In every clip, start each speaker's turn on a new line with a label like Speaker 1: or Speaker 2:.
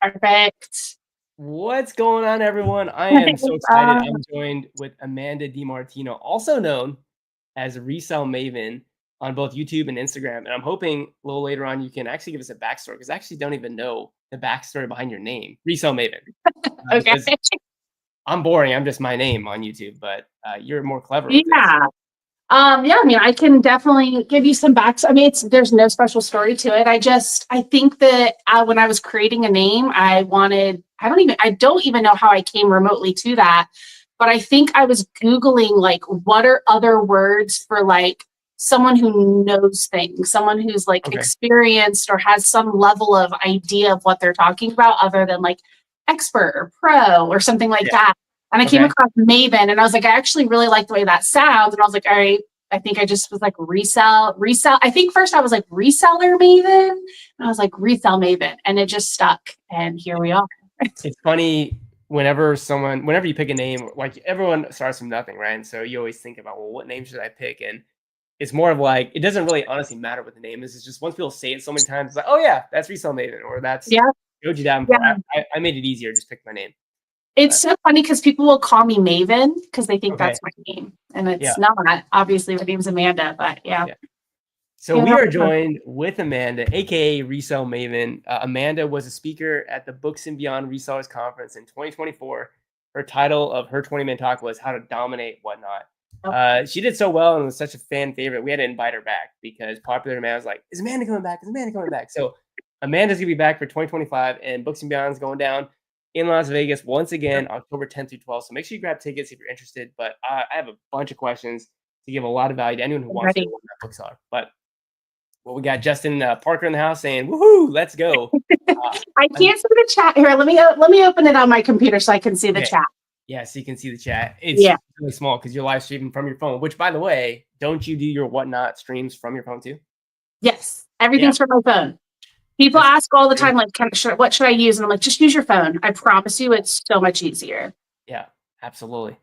Speaker 1: Perfect.
Speaker 2: What's going on, everyone? I am so excited. I'm joined with Amanda DiMartino, also known as Resellmaven on both YouTube and Instagram. And I'm hoping a little later on you can actually give us a backstory because I actually don't even know the backstory behind your name, Resellmaven.
Speaker 1: Okay.
Speaker 2: Because I'm boring. I'm just my name on YouTube, but you're more clever with this.
Speaker 1: Yeah. Yeah, I mean, I can definitely give you some backs. I mean, there's no special story to it. I think that when I was creating a name, I don't even know how I came remotely to that, but I think I was Googling like, what are other words for like someone who knows things, someone who's like
Speaker 2: Okay.
Speaker 1: experienced or has some level of idea of what they're talking about other than like expert or pro or something like that. And I came across Maven and I was like, I actually really like the way that sounds. And I was like, all right, I think I just was like resell. I think first I was like reseller Maven. And I was like Resellmaven. And it just stuck. And here we are.
Speaker 2: It's funny whenever you pick a name, like everyone starts from nothing, right? And so you always think about, well, what name should I pick? And it's more of like, it doesn't really honestly matter what the name is. It's just once people say it so many times, it's like, oh yeah, that's Resellmaven or that's Goji Davenport. I made it easier, just pick my name.
Speaker 1: It's so funny because people will call me Maven because they think that's my name. And it's not. Obviously, my name's Amanda, but yeah.
Speaker 2: So we are joined with Amanda, aka Resellmaven. Amanda was a speaker at the Books and Beyond Resellers Conference in 2024. Her title of her 20-minute talk was How to Dominate WhatNot. She did so well and was such a fan favorite. We had to invite her back because popular demand was like, is Amanda coming back? Is Amanda coming back? So Amanda's gonna be back for 2025, and Books and Beyond is going down in Las Vegas once again, October 10th through 12th. So make sure you grab tickets if you're interested. But I have a bunch of questions to give a lot of value to anyone who wants to be a WhatNot bookseller. But well, we got Justin Parker in the house saying, woohoo, let's go.
Speaker 1: I can't see the chat here. Let me open it on my computer so I can see the chat.
Speaker 2: Yeah, so you can see the chat. It's really small because you're live streaming from your phone, which, by the way, don't you do your WhatNot streams from your phone too?
Speaker 1: Yes, everything's from my phone. People ask all the time, like, what should I use? And I'm like, just use your phone. I promise you, it's so much easier.
Speaker 2: Yeah, absolutely.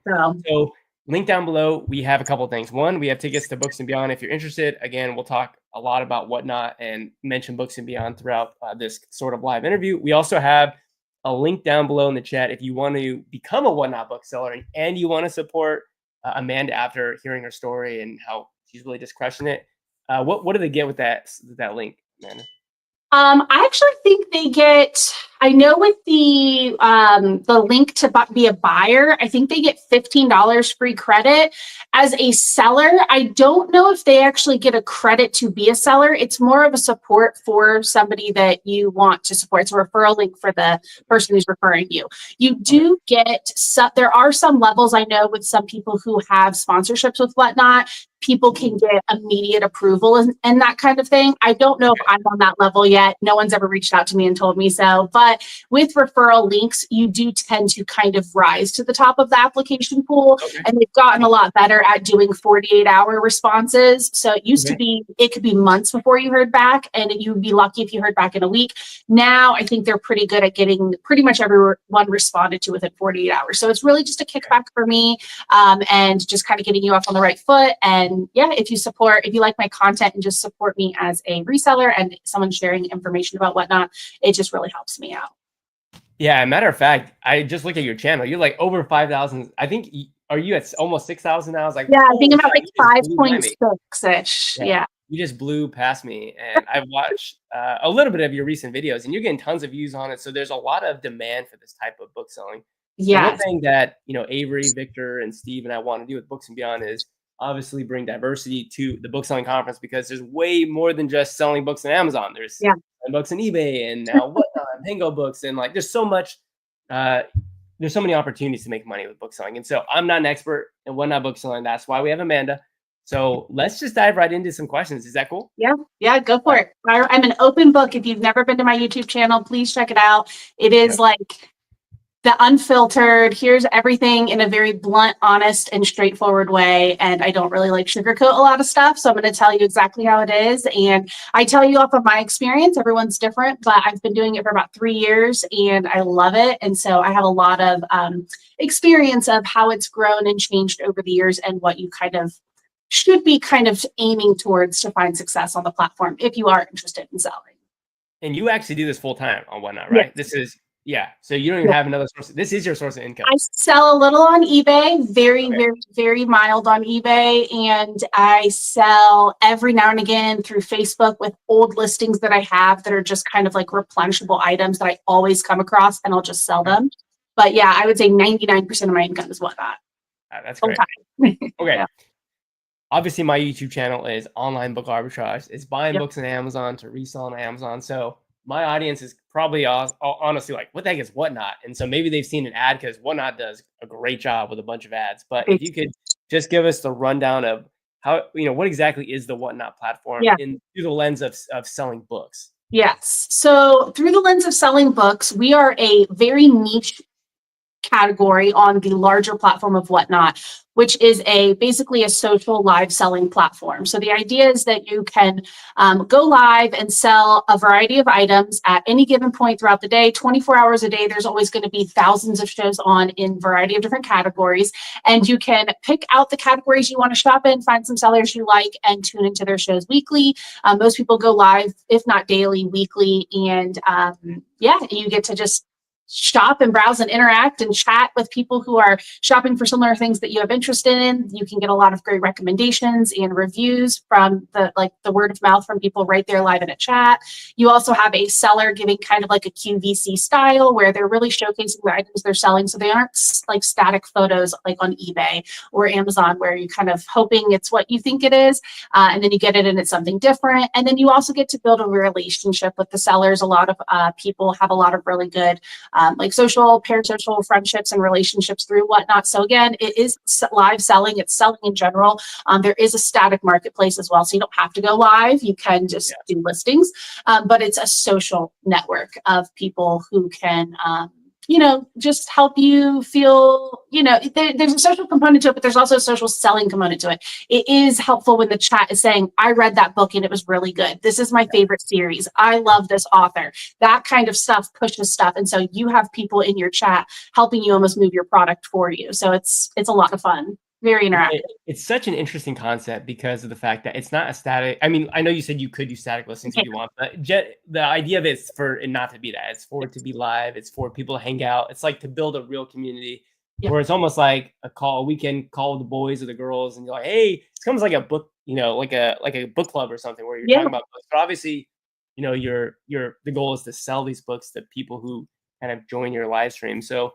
Speaker 2: So link down below. We have a couple of things. One, we have tickets to Books and Beyond. If you're interested, again, we'll talk a lot about WhatNot and mention Books and Beyond throughout this sort of live interview. We also have a link down below in the chat if you want to become a WhatNot bookseller and you want to support Amanda after hearing her story and how she's really just crushing it. What do they get with that link, Amanda?
Speaker 1: I actually think they get, I know with the link to be a buyer, I think they get $15 free credit. As a seller, I don't know if they actually get a credit to be a seller. It's more of a support for somebody that you want to support. It's a referral link for the person who's referring you. You do get, there are some levels I know with some people who have sponsorships with WhatNot. People can get immediate approval and that kind of thing. I don't know if I'm on that level yet. No one's ever reached out to me and told me so. But with referral links, you do tend to kind of rise to the top of the application pool. And they've gotten a lot better at doing 48-hour responses. So it used to be, it could be months before you heard back, and you'd be lucky if you heard back in a week. Now, I think they're pretty good at getting pretty much everyone responded to within 48 hours. So it's really just a kickback for me and just kind of getting you off on the right foot. And yeah, if you like my content and just support me as a reseller and someone sharing information about WhatNot, it just really helps me out.
Speaker 2: Yeah, matter of fact, I just looked at your channel. You're like over 5,000. I think, are you at almost 6,000 now? I was like,
Speaker 1: yeah, I think about like 5.6-ish. Yeah.
Speaker 2: You just blew past me. And I've watched a little bit of your recent videos and you're getting tons of views on it. So there's a lot of demand for this type of book selling.
Speaker 1: Yeah.
Speaker 2: One thing that, Avery, Victor, and Steve and I want to do with Books and Beyond is obviously bring diversity to the book selling conference, because there's way more than just selling books on Amazon. There's books on eBay and now WhatNot, Bingo Books, and like there's so much, there's so many opportunities to make money with book selling. And so I'm not an expert in WhatNot book selling. That's why we have Amanda. So let's just dive right into some questions. Is that cool?
Speaker 1: Yeah, go for it. I'm an open book. If you've never been to my YouTube channel, please check it out. It is like the unfiltered, here's everything in a very blunt, honest, and straightforward way. And I don't really like sugarcoat a lot of stuff. So I'm going to tell you exactly how it is. And I tell you off of my experience, everyone's different, but I've been doing it for about 3 years and I love it. And so I have a lot of experience of how it's grown and changed over the years and what you kind of should be kind of aiming towards to find success on the platform if you are interested in selling.
Speaker 2: And you actually do this full time on WhatNot, right?
Speaker 1: Yes.
Speaker 2: Yeah. So you don't even have another source. This is your source of income.
Speaker 1: I sell a little on eBay, very,
Speaker 2: Okay.
Speaker 1: very, very mild on eBay. And I sell every now and again through Facebook with old listings that I have that are just kind of like replenishable items that I always come across, and I'll just sell
Speaker 2: Okay.
Speaker 1: them. But yeah, I would say 99% of my income is WhatNot.
Speaker 2: That's
Speaker 1: Full
Speaker 2: great.
Speaker 1: time.
Speaker 2: Okay.
Speaker 1: Yeah.
Speaker 2: Obviously, my YouTube channel is online book arbitrage. It's buying
Speaker 1: Yep.
Speaker 2: books on Amazon to resell on Amazon. So my audience is probably honestly like, what the heck is WhatNot? And so maybe they've seen an ad because WhatNot does a great job with a bunch of ads. But if you could just give us the rundown of how, what exactly is the WhatNot platform
Speaker 1: Yeah.
Speaker 2: through the lens of selling books?
Speaker 1: Yes. So through the lens of selling books, we are a very niche category on the larger platform of WhatNot, which is basically a social live selling platform. So the idea is that you can go live and sell a variety of items at any given point throughout the day, 24 hours a day. There's always going to be thousands of shows on in a variety of different categories. And you can pick out the categories you want to shop in, find some sellers you like, and tune into their shows weekly. Most people go live, if not daily, weekly. And yeah, you get to just shop and browse and interact and chat with people who are shopping for similar things that you have interest in. You can get a lot of great recommendations and reviews from the word of mouth from people right there live in a chat. You also have a seller giving kind of like a QVC style where they're really showcasing the items they're selling. So they aren't like static photos like on eBay or Amazon where you're kind of hoping it's what you think it is. And then you get it and it's something different. And then you also get to build a relationship with the sellers. A lot of people have a lot of really good like social, parasocial friendships and relationships through WhatNot. So again, it is live selling. It's selling in general. There is a static marketplace as well. So you don't have to go live. You can just do listings, but it's a social network of people who can, just help you feel, there's a social component to it, but there's also a social selling component to it. It is helpful when the chat is saying, I read that book and it was really good. This is my favorite series. I love this author. That kind of stuff pushes stuff. And so you have people in your chat helping you almost move your product for you. So it's a lot of fun. Very interactive.
Speaker 2: It's such an interesting concept because of the fact that it's not a static. I mean, I know you said you could do static listings if you want, but the idea of it is for it not to be that. It's for it to be live. It's for people to hang out. It's like to build a real community where it's almost like a weekend call with the boys or the girls, and you're like, hey, it's almost like a book, like a book club or something where you're talking about books. But obviously, the goal is to sell these books to people who kind of join your live stream. So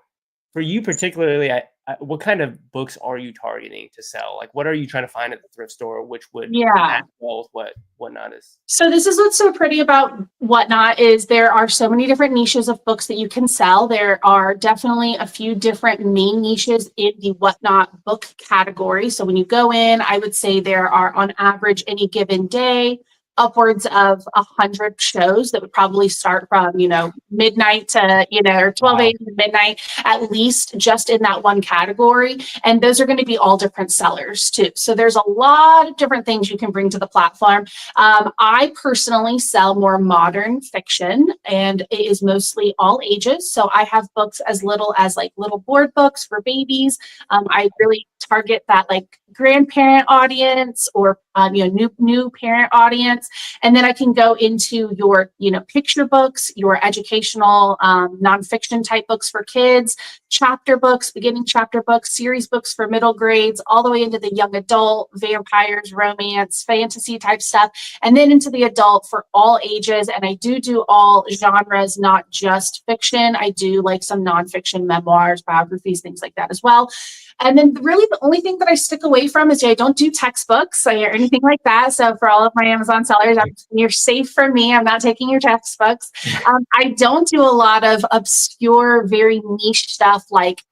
Speaker 2: for you particularly, what kind of books are you targeting to sell? Like, what are you trying to find at the thrift store, which would match well with WhatNot is?
Speaker 1: So this is what's so pretty about WhatNot is there are so many different niches of books that you can sell. There are definitely a few different main niches in the WhatNot book category. So when you go in, I would say there are on average any given day upwards of 100 shows that would probably start from, midnight to, or 12 a.m. to midnight, at least just in that one category. And those are going to be all different sellers too. So there's a lot of different things you can bring to the platform. I personally sell more modern fiction, and it is mostly all ages. So I have books as little as like little board books for babies. I really target that like grandparent audience or new parent audience. And then I can go into your picture books, your educational nonfiction type books for kids, chapter books, beginning chapter books, series books for middle grades, all the way into the young adult, vampires, romance, fantasy type stuff, and then into the adult for all ages. And I do all genres, not just fiction. I do like some nonfiction memoirs, biographies, things like that as well. And then really the only thing that I stick away from is I don't do textbooks or anything like that. So for all of my Amazon sellers, you're safe from me. I'm not taking your textbooks. I don't do a lot of obscure, very niche stuff like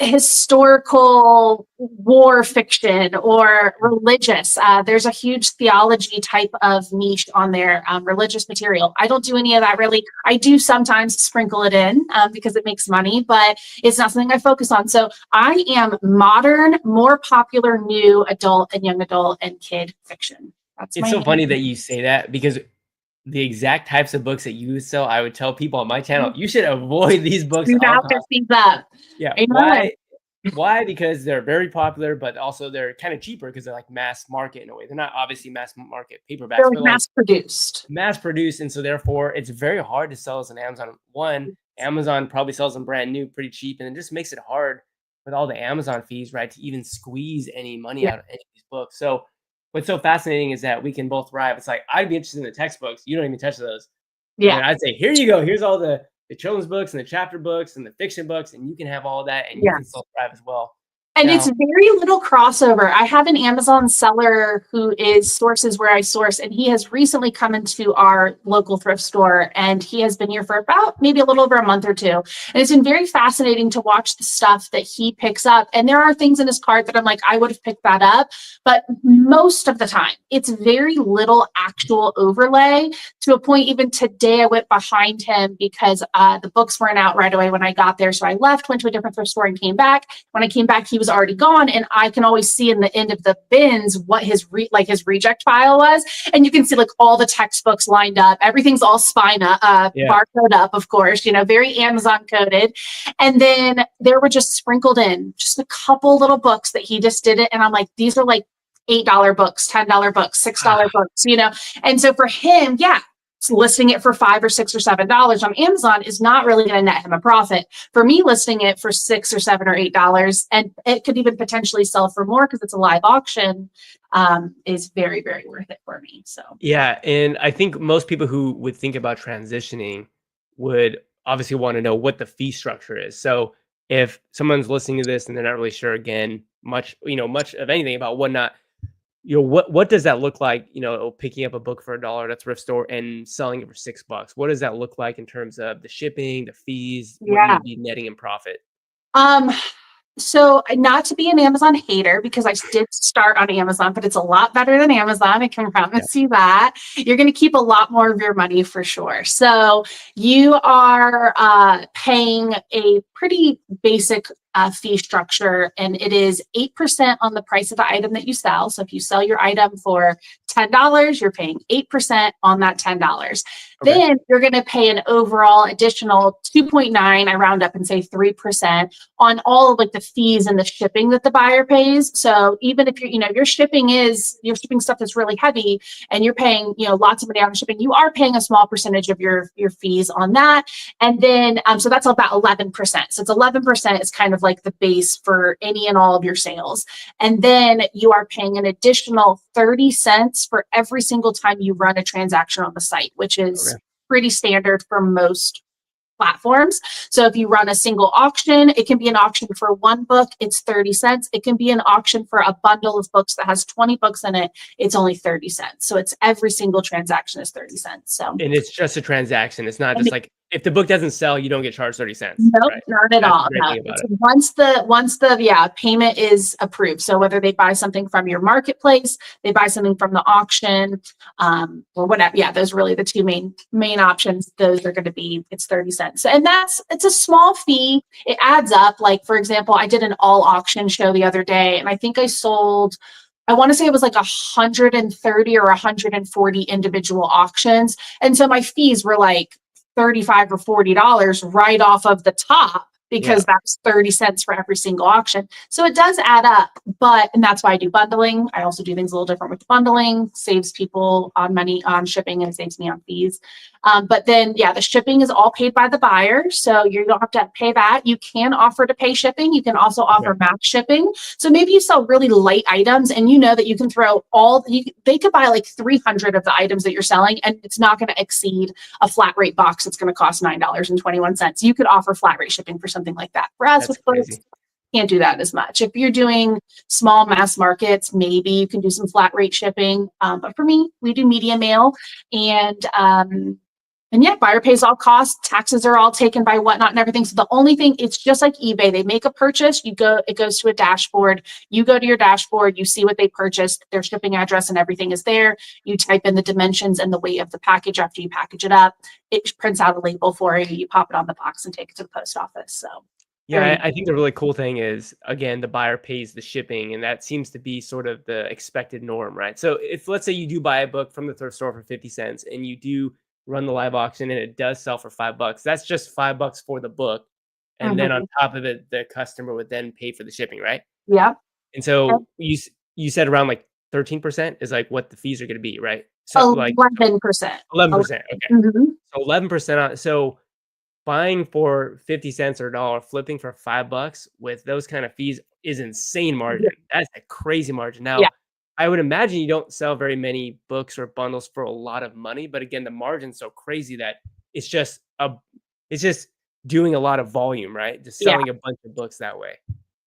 Speaker 1: historical war fiction or religious. There's a huge theology type of niche on there, religious material. I don't do any of that really. I do sometimes sprinkle it in because it makes money, but it's not something I focus on. So I am modern, more popular, new adult and young adult and kid fiction.
Speaker 2: It's so funny that you say that because the exact types of books that you sell, I would tell people on my channel, you should avoid these books.
Speaker 1: Do not pick these up.
Speaker 2: Yeah.
Speaker 1: I know
Speaker 2: Why?
Speaker 1: it.
Speaker 2: Why? Because they're very popular, but also they're kind of cheaper because they're like mass market in a way. They're not obviously mass market
Speaker 1: They're
Speaker 2: paperbacks,
Speaker 1: like
Speaker 2: but like
Speaker 1: mass produced.
Speaker 2: mass produced, and so therefore it's very hard to sell as an Amazon. One, Amazon probably sells them brand new pretty cheap, and it just makes it hard with all the Amazon fees, right, to even squeeze any money
Speaker 1: Yeah.
Speaker 2: out of any of these books. So what's so fascinating is that we can both thrive. It's like I'd be interested in the textbooks. You don't even touch those. And
Speaker 1: Yeah.
Speaker 2: then I'd say, here you go. Here's all the children's books and the chapter books and the fiction books, and you can have all that and you can
Speaker 1: Yes.
Speaker 2: still thrive as well.
Speaker 1: And it's
Speaker 2: Now,
Speaker 1: very little crossover. I have an Amazon seller who is sources where I source, and he has recently come into our local thrift store, and he has been here for about maybe a little over a month or two. And it's been very fascinating to watch the stuff that he picks up. And there are things in his cart that I'm like, I would have picked that up. But most of the time, it's very little actual overlay, to a point. Even today, I went behind him because the books weren't out right away when I got there. So I left, went to a different thrift store, and came back. When I came back, he was already gone, and I can always see in the end of the bins what his his reject pile was, and you can see like all the textbooks lined up. Everything's all
Speaker 2: yeah.
Speaker 1: barcode up, of course, very Amazon coded. And then there were just sprinkled in just a couple little books that he just did it, and I'm like, these are like $8 books, $10 books, $6 books, And so for him, yeah, listing it for $5 or $6 or $7 on Amazon is not really going to net him a profit. For me, listing it for $6 or $7 or $8, and it could even potentially sell for more because it's a live auction, is very, very worth it for me. So
Speaker 2: Yeah, and I think most people who would think about transitioning would obviously want to know what the fee structure is. So if someone's listening to this and they're not really sure again much of anything about whatnot, what does that look like? Picking up a book for $1 at a thrift store and selling it for $6. What does that look like in terms of the shipping, the fees, what you
Speaker 1: yeah.
Speaker 2: would be netting in profit?
Speaker 1: Um, So, not to be an Amazon hater, because I did start on Amazon, but it's a lot better than Amazon. I can
Speaker 2: Yeah.
Speaker 1: promise you that. You're going to keep a lot more of your money for sure. So, you are paying a pretty basic fee structure, and it is 8% on the price of the item that you sell. So, if you sell your item for $10, you're paying 8% on that $10.
Speaker 2: Okay.
Speaker 1: Then you're going to pay an overall additional 2.9, I round up and say 3% on all of like the fees and the shipping that the buyer pays. So even if your shipping stuff that's really heavy, and you're paying, lots of money on shipping, you are paying a small percentage of your fees on that. And then, so that's about 11%. So it's 11% is kind of like the base for any and all of your sales. And then you are paying an additional 30 cents for every single time you run a transaction on the site, which is
Speaker 2: Okay.
Speaker 1: pretty standard for most platforms. So if you run a single auction, it can be an auction for one book, it's 30 cents. It can be an auction for a bundle of books that has 20 books in it, it's only 30 cents. So it's every single transaction is 30 cents. So
Speaker 2: And it's just a transaction. It's not just like if the book doesn't sell, you don't get charged 30 cents,
Speaker 1: nope,
Speaker 2: right?
Speaker 1: not at
Speaker 2: That's
Speaker 1: all.
Speaker 2: the great
Speaker 1: No,
Speaker 2: thing about
Speaker 1: it's
Speaker 2: it.
Speaker 1: once the payment is approved. So whether they buy something from your marketplace, they buy something from the auction, or whatever. Yeah, those are really the two main options. Those are going to be, it's 30 cents. And it's a small fee. It adds up. Like, for example, I did an all auction show the other day, and I think I want to say it was like 130 or 140 individual auctions. And so my fees were like $35 or $40 right off of the top,
Speaker 2: Yeah.
Speaker 1: because that's 30 cents for every single auction. So it does add up, and that's why I do bundling. I also do things a little different with bundling, saves people on money on shipping and saves me on fees. But then, yeah, the shipping is all paid by the buyer. So you don't have to pay that. You can offer to pay shipping. You can also offer max shipping. So maybe you sell really light items, and you know that you can throw they could buy like 300 of the items that you're selling, and it's not going to exceed a flat rate box that's going to cost $9.21. You could offer flat rate shipping for something like that. For us,
Speaker 2: That's
Speaker 1: with books,
Speaker 2: crazy.
Speaker 1: can't do that as much. If you're doing small mass markets, maybe you can do some flat rate shipping. But for me, we do media mail, and yeah, buyer pays all costs. Taxes are all taken by WhatNot and everything. So the only thing, it's just like eBay. They make a purchase, it goes to a dashboard. You go to your dashboard, you see what they purchased, their shipping address and everything is there. You type in the dimensions and the weight of the package after you package it up. It prints out a label for you. You pop it on the box and take it to the post office. So
Speaker 2: Yeah, I think the really cool thing is, again, the buyer pays the shipping, and that seems to be sort of the expected norm, right? So if let's say you do buy a book from the thrift store for 50 cents and you do run the live auction and it does sell for $5, that's just $5 for the book. and then on top of it, the customer would then pay for the shipping, right?
Speaker 1: Yep.
Speaker 2: And so you said around like 13% is like what the fees are going to be, right? So like
Speaker 1: 11%.
Speaker 2: 11%. Okay.
Speaker 1: Mhm.
Speaker 2: So 11% on, so buying for 50 cents or a dollar, flipping for $5 with those kind of fees is insane
Speaker 1: Yeah.
Speaker 2: margin. That's a crazy margin.
Speaker 1: Yeah.
Speaker 2: Now, I would imagine you don't sell very many books or bundles for a lot of money, but again, the margin's so crazy that it's just a it's just doing a lot of volume, right? Just
Speaker 1: Yeah.
Speaker 2: selling a bunch of books that way.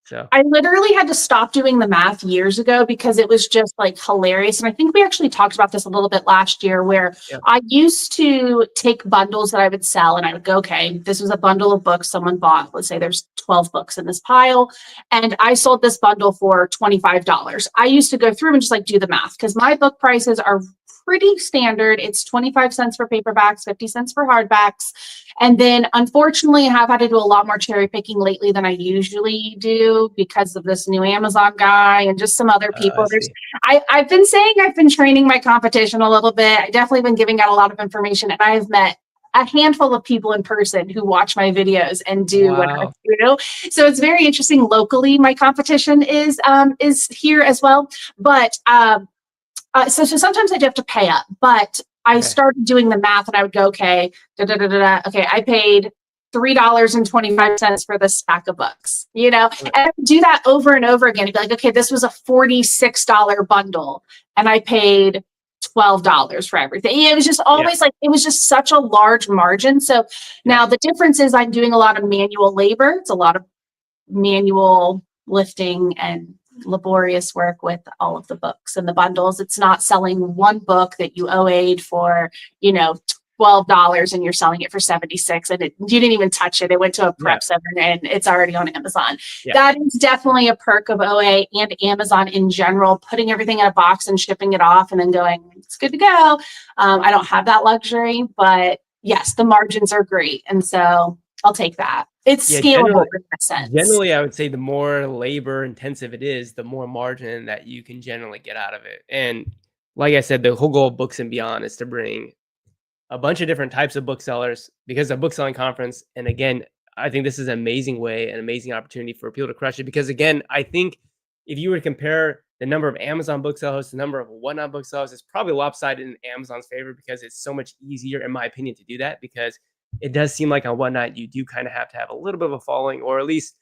Speaker 2: So
Speaker 1: I literally had to stop doing the math years ago because it was just like hilarious. And I think we actually talked about this a little bit last year where
Speaker 2: yeah,
Speaker 1: I used to take bundles that I would sell and I would go, okay, this was a bundle of books someone bought. Let's say there's 12 books in this pile. And I sold this bundle for $25. I used to go through and just like do the math because my book prices are pretty standard. It's 25 cents for paperbacks, 50 cents for hardbacks. And then unfortunately, I have had to do a lot more cherry picking lately than I usually do because of this new Amazon guy and just some other
Speaker 2: I
Speaker 1: people.
Speaker 2: see.
Speaker 1: I've been saying I've been training my competition a little bit. I definitely been giving out a lot of information, and I've met a handful of people in person who watch my videos and do what I
Speaker 2: Wow.
Speaker 1: do. So it's very interesting. Locally, my competition is here as well, but so sometimes I do have to pay up, but I
Speaker 2: Okay.
Speaker 1: started doing the math and I would go, okay, okay, I paid $3.25 for this stack of books, and I would do that over and over again. I'd be like, okay, this was a $46 bundle and I paid $12 for everything. It was just always like, it was just such a large margin. So now the difference is I'm doing a lot of manual labor. It's a lot of manual lifting and laborious work with all of the books and the bundles. It's not selling one book that you OA'd for, $12 and you're selling it for 76 and you didn't even touch it. It went to a prep center and it's already on Amazon. That is definitely a perk of OA and Amazon in general, putting everything in a box and shipping it off and then going, it's good to go. I don't have that luxury, but yes, the margins are great. And so I'll take that. It's scalable in that sense.
Speaker 2: Generally, I would say the more labor intensive it is, the more margin that you can generally get out of it. And like I said, the whole goal of Books and Beyond is to bring a bunch of different types of booksellers because of book selling conference. And again, I think this is an amazing way, an amazing opportunity for people to crush it. Because again, I think if you were to compare the number of Amazon booksellers to the number of WhatNot booksellers, it's probably lopsided in Amazon's favor because it's so much easier, in my opinion, to do that. Because it does seem like on WhatNot, you do kind of have to have a little bit of a following, or at least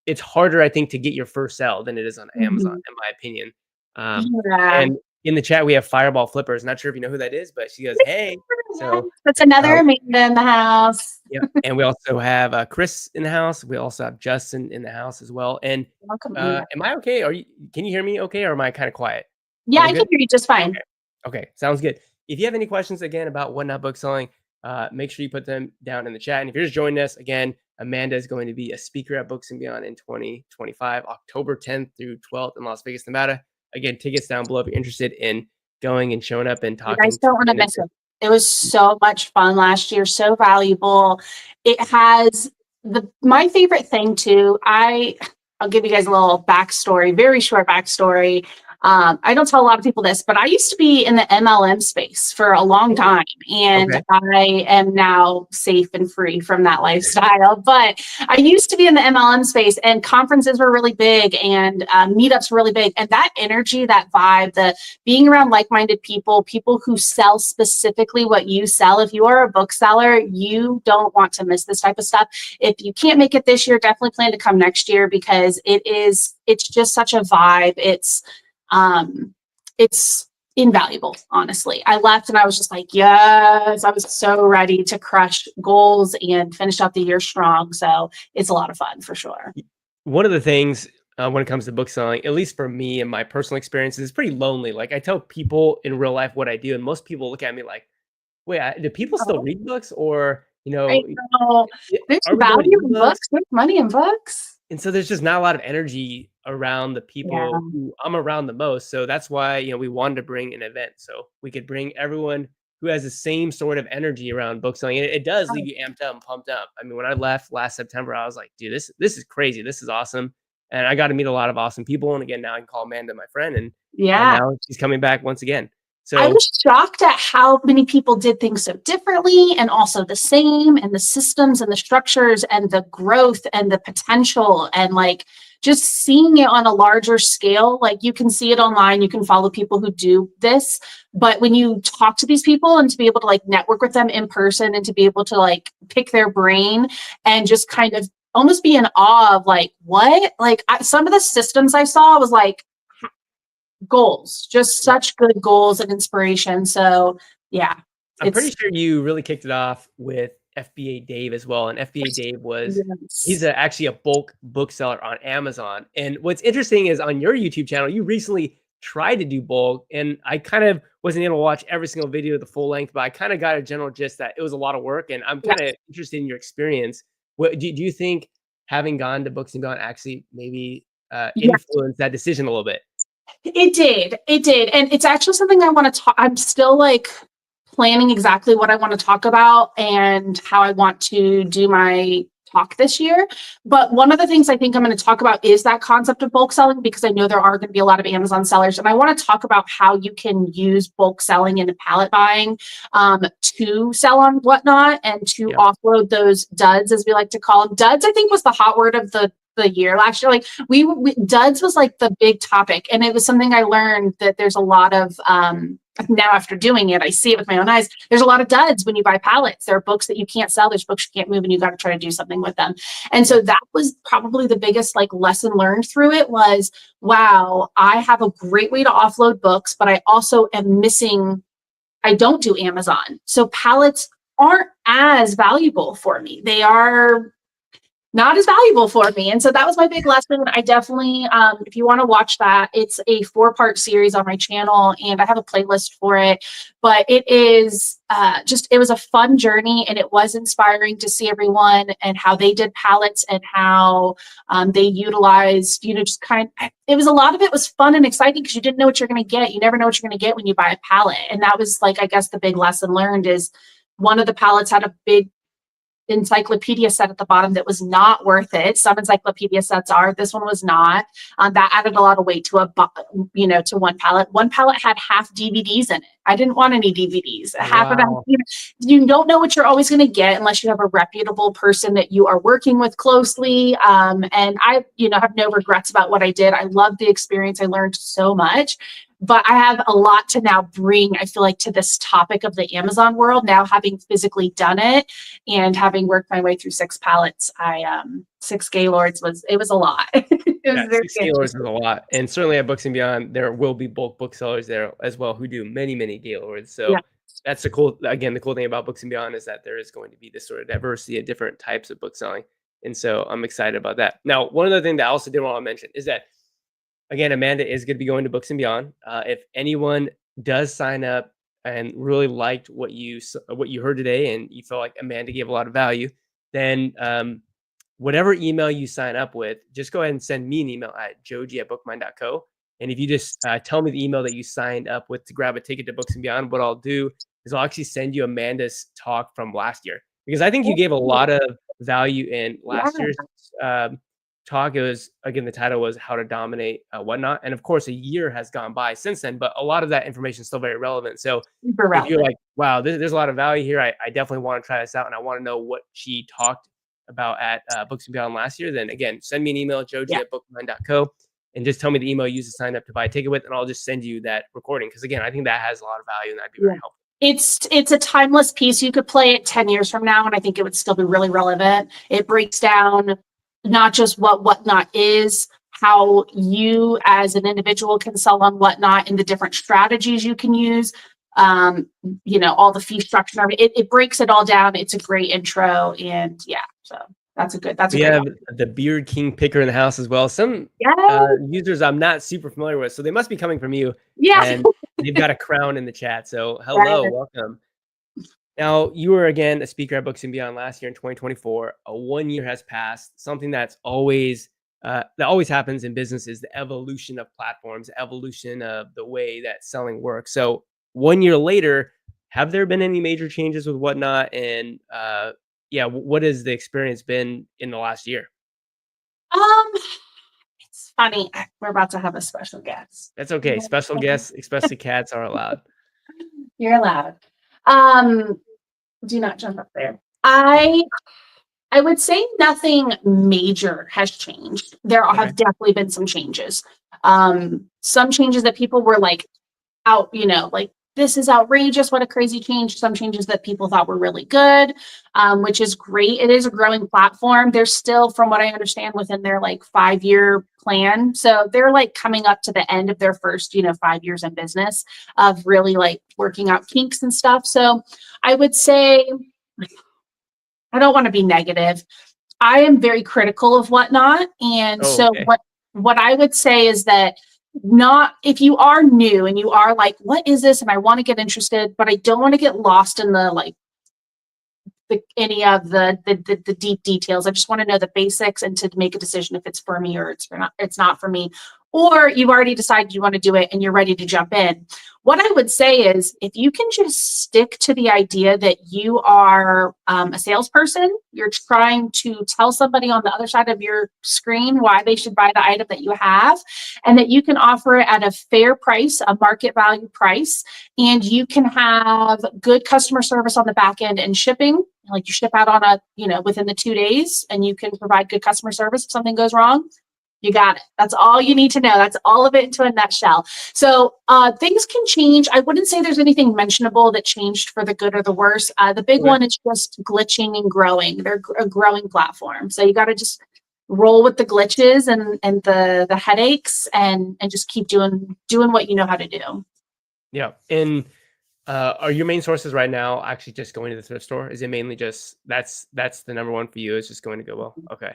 Speaker 2: it's harder, I think, to get your first sell than it is on Amazon, in my opinion. And in the chat, we have Fireball Flippers. Not sure if you know who that is, but she goes, "Hey." So
Speaker 1: that's another Amanda in the house.
Speaker 2: Yeah, and we also have Chris in the house. We also have Justin in the house as well. And
Speaker 1: Welcome.
Speaker 2: am I okay? Can you hear me okay, or am I kind of quiet?
Speaker 1: Yeah, I can hear you just fine.
Speaker 2: Okay, sounds good. If you have any questions again about WhatNot book selling, make sure you put them down in the chat. And if you're just joining us again, Amanda is going to be a speaker at Books and Beyond in 2025, October 10th through 12th in Las Vegas, Nevada. Again, tickets down below if you're interested in going and showing up and talking.
Speaker 1: You guys don't want to miss it. It was so much fun last year, so valuable. It has my favorite thing too. I'll give you guys a little backstory, very short backstory. I don't tell a lot of people this, but I used to be in the MLM space for a long time, and I am now safe and free from that lifestyle. But I used to be in the MLM space, and conferences were really big, and meetups were really big, and that energy, that vibe, the being around like-minded people who sell specifically what you sell. If you are a bookseller, you don't want to miss this type of stuff. If you can't make it this year, definitely plan to come next year because it's just such a vibe. It's invaluable, honestly. I left and I was just like, yes, I was so ready to crush goals and finish out the year strong. So it's a lot of fun for sure.
Speaker 2: One of the things when it comes to book selling, at least for me and my personal experiences, it's pretty lonely. Like I tell people in real life what I do, and most people look at me like, wait, do people still read books? Or,
Speaker 1: I know. There's value in books, there's money in books.
Speaker 2: And so there's just not a lot of energy around the people who I'm around the most. So that's why, we wanted to bring an event so we could bring everyone who has the same sort of energy around book selling. And it does leave you amped up and pumped up. I mean, when I left last September, I was like, dude, this is crazy. This is awesome. And I got to meet a lot of awesome people. And again, now I can call Amanda my friend, and now she's coming back once again.
Speaker 1: I
Speaker 2: So
Speaker 1: was shocked at how many people did things so differently and also the same, and the systems and the structures and the growth and the potential, and like just seeing it on a larger scale. Like you can see it online, you can follow people who do this, but when you talk to these people and to be able to like network with them in person and to be able to like pick their brain and just kind of almost be in awe of like what, like some of the systems I saw was like goals, just
Speaker 2: yeah,
Speaker 1: such good goals and inspiration. So yeah,
Speaker 2: I'm pretty
Speaker 1: it's
Speaker 2: sure you really kicked it off with FBA Dave as well. And FBA Dave was he's
Speaker 1: yes.
Speaker 2: actually a bulk bookseller on Amazon. And what's interesting is on your YouTube channel, you recently tried to do bulk, and I kind of wasn't able to watch every single video the full length, but I kind of got a general gist that it was a lot of work. And I'm kind
Speaker 1: Yes.
Speaker 2: of interested in your experience. What do you think having gone to Books and Beyond actually maybe
Speaker 1: Yes.
Speaker 2: influenced that decision a little bit?
Speaker 1: It did. It did. And it's actually something I want to talk. I'm still like planning exactly what I want to talk about and how I want to do my talk this year. But one of the things I think I'm going to talk about is that concept of bulk selling, because I know there are going to be a lot of Amazon sellers. And I want to talk about how you can use bulk selling and pallet buying to sell on whatnot and to
Speaker 2: Yeah.
Speaker 1: offload those duds, as we like to call them. Duds, I think, was the hot word of the year last year. Like we duds was like the big topic, and it was something I learned that there's a lot of now after doing it, I see it with my own eyes. There's a lot of duds when you buy pallets. There are books that you can't sell, there's books you can't move, and you got to try to do something with them. And
Speaker 2: Yeah.
Speaker 1: so that was probably the biggest like lesson learned through it was, wow, I have a great way to offload books, but I also am missing, I don't do Amazon, so pallets aren't as valuable for me. They are not as valuable for me. And so that was my big lesson. I definitely, if you want to watch that, it's a 4-part series on my channel, and I have a playlist for it. But it is it was a fun journey, and it was inspiring to see everyone and how they did pallets and how they utilized, just kind of, it was a lot of it was fun and exciting because you didn't know what you're going to get. You never know what you're going to get when you buy a pallet. And that was like, I guess the big lesson learned is one of the pallets had a big encyclopedia set at the bottom that was not worth it. Some encyclopedia sets are. This one was not. That added a lot of weight to to one palette. One palette had half DVDs in it. I didn't want any DVDs. Half of them,
Speaker 2: Wow.
Speaker 1: you don't know what you're always going to get unless you have a reputable person that you are working with closely. And I, have no regrets about what I did. I loved the experience. I learned so much. But I have a lot to now bring, I feel like, to this topic of the Amazon world, now having physically done it and having worked my way through 6 pallets. 6 Gaylords was a lot. It was
Speaker 2: Yeah,
Speaker 1: very
Speaker 2: 6 Gaylords is
Speaker 1: interesting.
Speaker 2: a lot, and certainly at Books and Beyond, there will be bulk booksellers there as well who do many, many Gaylords.
Speaker 1: Yeah.
Speaker 2: So that's the cool thing about Books and Beyond is that there is going to be this sort of diversity of different types of book selling, and so I'm excited about that. Now, one other thing that I also did want to mention is that again, Amanda is going to be going to Books and Beyond. If anyone does sign up and really liked what you heard today, and you feel like Amanda gave a lot of value, then whatever email you sign up with, just go ahead and send me an email at joji@bookmind.co. And if you just tell me the email that you signed up with to grab a ticket to Books and Beyond, what I'll do is I'll actually send you Amanda's talk from last year, because I think you gave a lot of value in
Speaker 1: Yeah.
Speaker 2: last year's talk. It was, again, the title was How to Dominate Whatnot. And of course, a year has gone by since then, but a lot of that information is still very relevant. So
Speaker 1: Super
Speaker 2: if you're
Speaker 1: relevant.
Speaker 2: like, wow, there's a lot of value here, I definitely want to try this out, and I want to know what she talked about at Books and Beyond last year, then again, send me an email,
Speaker 1: Yeah.
Speaker 2: joji@bookmind.co, and just tell me the email you used to sign up to buy a ticket with, and I'll just send you that recording. Because again, I think that has a lot of value, and that'd be
Speaker 1: Yeah.
Speaker 2: very helpful.
Speaker 1: It's a timeless piece. You could play it 10 years from now, and I think it would still be really relevant. It breaks down not just what whatnot is, how you as an individual can sell on whatnot, and the different strategies you can use. All the fee structure. It breaks it all down. It's a great intro, and yeah, so that's a
Speaker 2: We
Speaker 1: great
Speaker 2: have
Speaker 1: one.
Speaker 2: the Beard King picker in the house as well. Some
Speaker 1: Yeah,
Speaker 2: users I'm not super familiar with, so they must be coming from you,
Speaker 1: yeah,
Speaker 2: and they've got a crown in the chat. So hello,
Speaker 1: yeah.
Speaker 2: welcome. Now, you were again a speaker at Books and Beyond last year in 2024. 1 year has passed. Something that always happens in business is the evolution of platforms, evolution of the way that selling works. So 1 year later, have there been any major changes with Whatnot? And yeah, what has the experience been in the last year?
Speaker 1: Um, it's funny. We're about to have a special guest.
Speaker 2: That's okay. Special guests, especially cats, are allowed.
Speaker 1: You're allowed. Um, do not jump up there. I would say nothing major has changed. There
Speaker 2: Okay.
Speaker 1: have definitely been some changes. Some changes that people were like out, like this is outrageous. What a crazy change. Some changes that people thought were really good, which is great. It is a growing platform. They're still, from what I understand, within their like 5-year plan. So they're like coming up to the end of their first, 5 years in business of really like working out kinks and stuff. So I would say, I don't want to be negative. I am very critical of WhatNot. And
Speaker 2: Oh,
Speaker 1: so
Speaker 2: okay.
Speaker 1: what I would say is that, not if you are new and you are like, what is this? And I want to get interested, but I don't want to get lost in the like any of the deep details. I just want to know the basics and to make a decision if it's for me or it's not for me. Or you've already decided you want to do it and you're ready to jump in. What I would say is if you can just stick to the idea that you are a salesperson, you're trying to tell somebody on the other side of your screen why they should buy the item that you have, and that you can offer it at a fair price, a market value price, and you can have good customer service on the back end and shipping, like you ship out on within the 2 days, and you can provide good customer service if something goes wrong. You got it. That's all you need to know. That's all of it into a nutshell. So things can change. I wouldn't say there's anything mentionable that changed for the good or the worse. The big
Speaker 2: Okay.
Speaker 1: one is just glitching and growing. They're a growing platform. So you got to just roll with the glitches and the headaches, and just keep doing what you know how to do.
Speaker 2: Yeah. And are your main sources right now actually just going to the thrift store? Is it mainly just that's the number one for you? It's just going to Goodwill. Okay.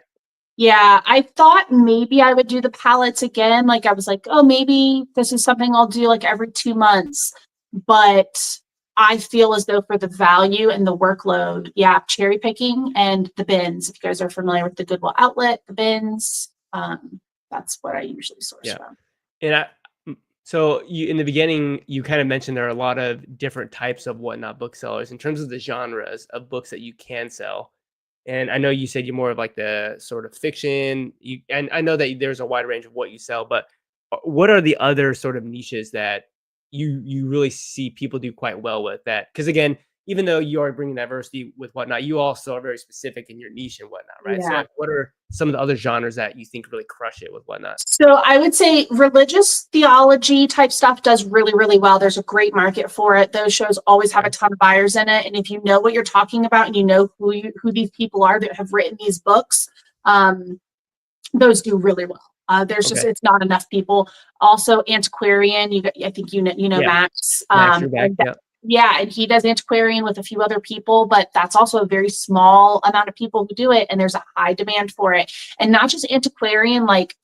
Speaker 1: Yeah, I thought maybe I would do the palettes again. Like I was like, oh, maybe this is something I'll do like every 2 months. But I feel as though for the value and the workload, yeah, cherry picking and the bins. If you guys are familiar with the Goodwill outlet, the bins, that's what I usually source
Speaker 2: Yeah.
Speaker 1: from.
Speaker 2: And so you in the beginning, you kind of mentioned there are a lot of different types of whatnot booksellers in terms of the genres of books that you can sell. And I know you said you're more of like the sort of fiction. And I know that there's a wide range of what you sell, but what are the other sort of niches that you really see people do quite well with that? Because again, even though you are bringing diversity with whatnot, you also are very specific in your niche and whatnot, right? So
Speaker 1: Yeah.
Speaker 2: like, what are some of the other genres that you think really crush it with whatnot?
Speaker 1: So I would say religious theology type stuff does really, really well. There's a great market for it. Those shows always have a
Speaker 2: Okay.
Speaker 1: ton of buyers in it. And if you know what you're talking about and you know who these people are that have written these books, um, those do really well. There's just
Speaker 2: Okay.
Speaker 1: it's not enough people. Also, antiquarian. I think you know
Speaker 2: Yeah.
Speaker 1: Max.
Speaker 2: Max back. Yeah.
Speaker 1: Yeah, and he does antiquarian with a few other people, but that's also a very small amount of people who do it, and there's a high demand for it. And not just antiquarian, like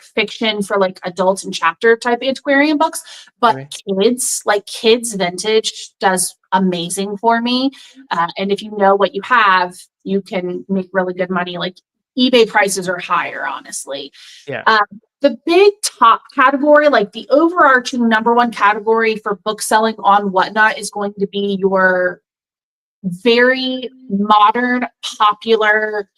Speaker 1: fiction for like adults and chapter type antiquarian books, but
Speaker 2: Okay.
Speaker 1: kids vintage does amazing for me. And if you know what you have, you can make really good money. Like eBay prices are higher, honestly.
Speaker 2: Yeah.
Speaker 1: Um, the big top category, like the overarching number one category for book selling on Whatnot, is going to be your very modern, popular,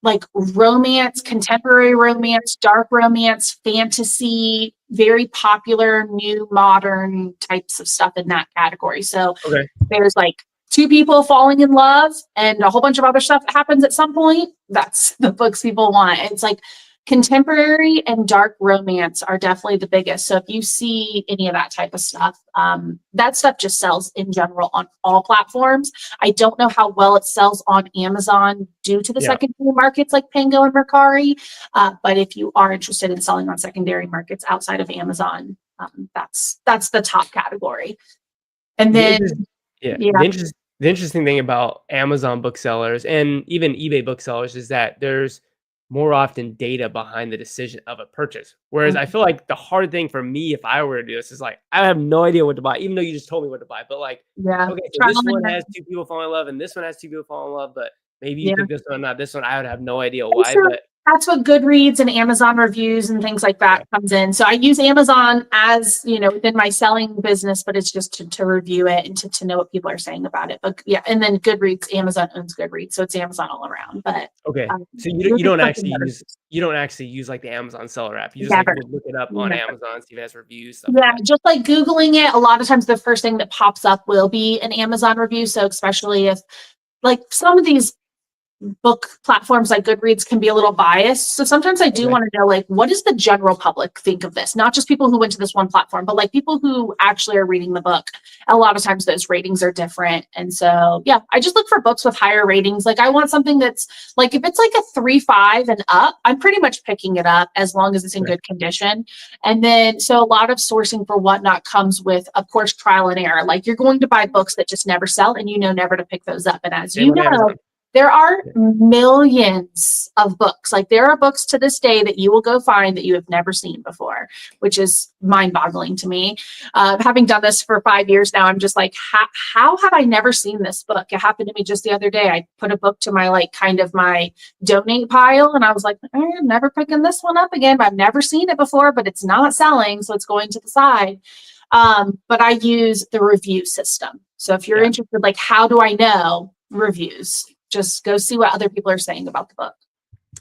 Speaker 1: like romance, contemporary romance, dark romance, fantasy, very popular, new, modern types of stuff in that category. So
Speaker 2: Okay.
Speaker 1: there's like two people falling in love and a whole bunch of other stuff that happens at some point. That's the books people want. It's like contemporary and dark romance are definitely the biggest. So if you see any of that type of stuff, that stuff just sells in general on all platforms. I don't know how well it sells on Amazon due to the
Speaker 2: Yeah.
Speaker 1: secondary markets like Pango and Mercari. But if you are interested in selling on secondary markets outside of Amazon, that's the top category. And
Speaker 2: The
Speaker 1: then,
Speaker 2: interest yeah,
Speaker 1: yeah,
Speaker 2: the interesting thing about Amazon booksellers and even eBay booksellers is that there's more often data behind the decision of a purchase. Whereas I feel like the hard thing for me, if I were to do this, is like I have no idea what to buy, even though you just told me what to buy. But like,
Speaker 1: yeah,
Speaker 2: okay, so
Speaker 1: trial
Speaker 2: this one
Speaker 1: and
Speaker 2: has
Speaker 1: error.
Speaker 2: two people fall in love, and this one has two people fall in love, but maybe you
Speaker 1: Yeah.
Speaker 2: pick this one, not this one. I would have no idea
Speaker 1: And
Speaker 2: why,
Speaker 1: so
Speaker 2: but
Speaker 1: That's what Goodreads and Amazon reviews and things like that comes in. So I use Amazon as, within my selling business, but it's just to review it and to know what people are saying about it. But yeah, and then Goodreads, Amazon owns Goodreads, so it's Amazon all around. But
Speaker 2: Okay. So
Speaker 1: you're
Speaker 2: you
Speaker 1: just
Speaker 2: don't
Speaker 1: clicking
Speaker 2: actually
Speaker 1: letters.
Speaker 2: use like the Amazon seller app. You just like
Speaker 1: Never,
Speaker 2: would look it up on
Speaker 1: never.
Speaker 2: Amazon, see if it has reviews, stuff like
Speaker 1: Yeah,
Speaker 2: that.
Speaker 1: just like Googling it, a lot of times the first thing that pops up will be an Amazon review. So especially if like some of these book platforms like Goodreads can be a little biased. So sometimes I do
Speaker 2: Okay.
Speaker 1: want to know, like, what does the general public think of this? Not just people who went to this one platform, but like people who actually are reading the book. A lot of times those ratings are different. And so, yeah, I just look for books with higher ratings. Like I want something that's like, if it's like a 3.5 and up, I'm pretty much picking it up as long as it's in
Speaker 2: Okay.
Speaker 1: good condition. And then, so a lot of sourcing for Whatnot comes with, of course, trial and error. Like you're going to buy books that just never sell and never to pick those up. And as
Speaker 2: Same
Speaker 1: you
Speaker 2: on
Speaker 1: know,
Speaker 2: Amazon.
Speaker 1: there are millions of books. Like there are books to this day that you will go find that you have never seen before, which is mind-boggling to me. Having done this for 5 years now, I'm just like, how have I never seen this book? It happened to me just the other day. I put a book to my kind of my donate pile, and I was like, I'm never picking this one up again. I've never seen it before, but it's not selling, so it's going to the side. But I use the review system. So if you're
Speaker 2: Yeah.
Speaker 1: interested, like, how do I know reviews? Just go see what other people are saying about the book.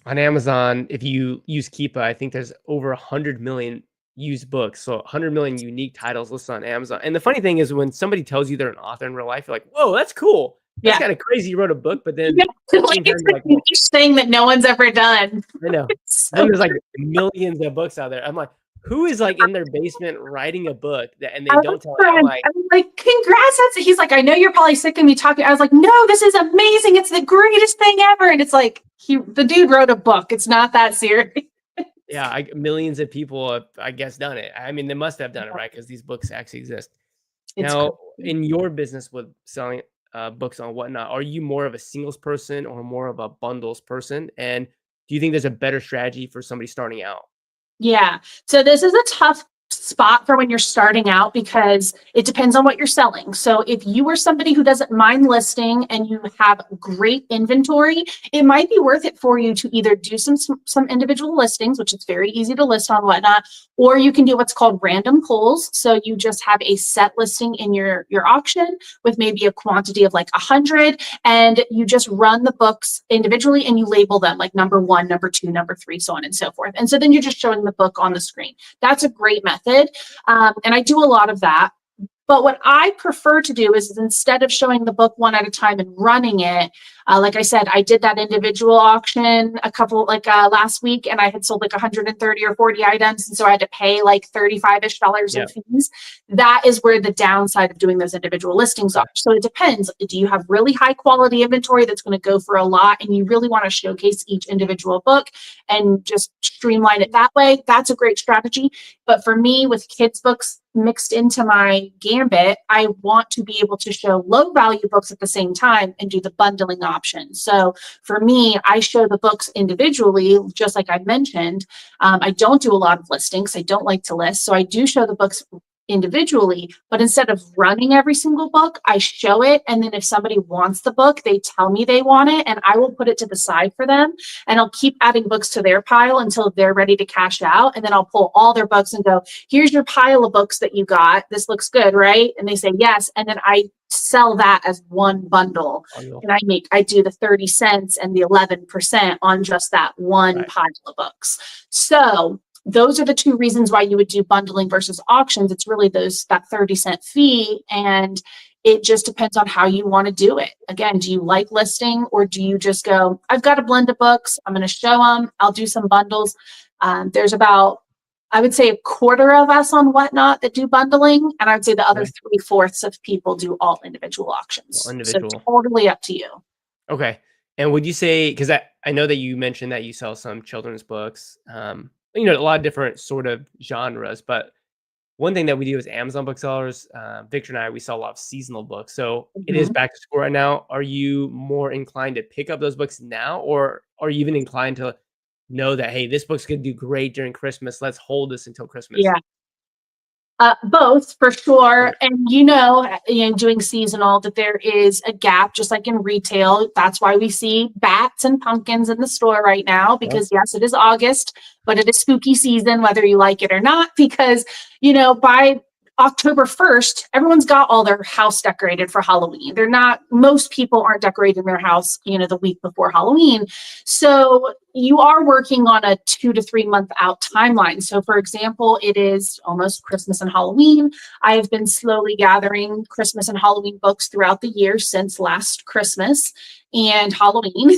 Speaker 2: On Amazon, if you use Keepa, I think there's over 100 million used books. So 100 million unique titles listed on Amazon. And the funny thing is when somebody tells you they're an author in real life, you're like, whoa, that's cool. That's
Speaker 1: Yeah.
Speaker 2: kind of crazy. You wrote a book, but then
Speaker 1: Yeah.
Speaker 2: at the
Speaker 1: Like
Speaker 2: same time,
Speaker 1: it's
Speaker 2: you're
Speaker 1: a
Speaker 2: like, well,
Speaker 1: niche thing that no one's ever done.
Speaker 2: I know. Then
Speaker 1: So
Speaker 2: there's like millions of books out there. I'm like, who is like in their basement writing a book that, and
Speaker 1: I
Speaker 2: they
Speaker 1: was
Speaker 2: don't tell it? I'm
Speaker 1: friend.
Speaker 2: like,
Speaker 1: I was like, congrats. He's like, I know you're probably sick of me talking. I was like, no, this is amazing. It's the greatest thing ever. And it's like, the dude wrote a book. It's not that serious.
Speaker 2: yeah, millions of people have, I guess, done it. I mean, they must have done it, right? Because these books actually exist.
Speaker 1: It's
Speaker 2: Now,
Speaker 1: crazy.
Speaker 2: in your business with selling books on Whatnot, are you more of a singles person or more of a bundles person? And do you think there's a better strategy for somebody starting out?
Speaker 1: Yeah. So this is a tough spot for when you're starting out because it depends on what you're selling. So if you are somebody who doesn't mind listing and you have great inventory, it might be worth it for you to either do some individual listings, which is very easy to list on Whatnot, or you can do what's called random pulls. So you just have a set listing in your auction with maybe a quantity of like 100, and you just run the books individually and you label them like number 1, number 2, number 3, so on and so forth. And so then you're just showing the book on the screen. That's a great method. And I do a lot of that. But what I prefer to do is instead of showing the book one at a time and running it, like I said, I did that individual auction a couple last week, and I had sold like 130 or 40 items, and so I had to pay like $35-ish
Speaker 2: Yeah.
Speaker 1: in fees. That is where the downside of doing those individual listings
Speaker 2: Okay.
Speaker 1: are. So it depends. Do you have really high quality inventory that's going to go for a lot, and you really want to showcase each individual book and just streamline it that way? That's a great strategy. But for me, with kids' books mixed into my gambit, I want to be able to show low value books at the same time and do the bundling option. So for me, I show the books individually, just like I mentioned. I don't do a lot of listings. I don't like to list. So I do show the books individually, but instead of running every single book, I show it. And then if somebody wants the book, they tell me they want it, and I will put it to the side for them. And I'll keep adding books to their pile until they're ready to cash out. And then I'll pull all their books and go, here's your pile of books that you got. This looks good, right? And they say yes. And then I sell that as one bundle. And I do the 30 cents and the 11% on just that one
Speaker 2: Right.
Speaker 1: pile of books. So those are the two reasons why you would do bundling versus auctions. It's really that 30-cent fee, and it just depends on how you want to do it. Again, do you like listing, or do you just go, I've got a blend of books, I'm going to show them, I'll do some bundles. There's about, I would say, a quarter of us on Whatnot that do bundling, and I would say the other
Speaker 2: Okay.
Speaker 1: 3/4 of people do all individual auctions. So
Speaker 2: Individual.
Speaker 1: totally up to you.
Speaker 2: Okay. And would you say, because I know that you mentioned that you sell some children's books, a lot of different sort of genres, but one thing that we do as Amazon booksellers, Victor and I, we sell a lot of seasonal books. So it is
Speaker 1: Mhm.
Speaker 2: back to school right now. Are you more inclined to pick up those books now, or are you even inclined to know that, hey, this book's going to do great during Christmas? Let's hold this until Christmas.
Speaker 1: Yeah. Both for sure.
Speaker 2: Okay.
Speaker 1: And doing seasonal, that there is a gap, just like in retail. That's why we see bats and pumpkins in the store right now, because yes, it is August, but it is spooky season, whether you like it or not, because, by October 1st, everyone's got all their house decorated for Halloween. Most people aren't decorating their house, the week before Halloween. So you are working on a 2 to 3 month out timeline. So for example, it is almost Christmas and Halloween. I have been slowly gathering Christmas and Halloween books throughout the year since last Christmas and Halloween.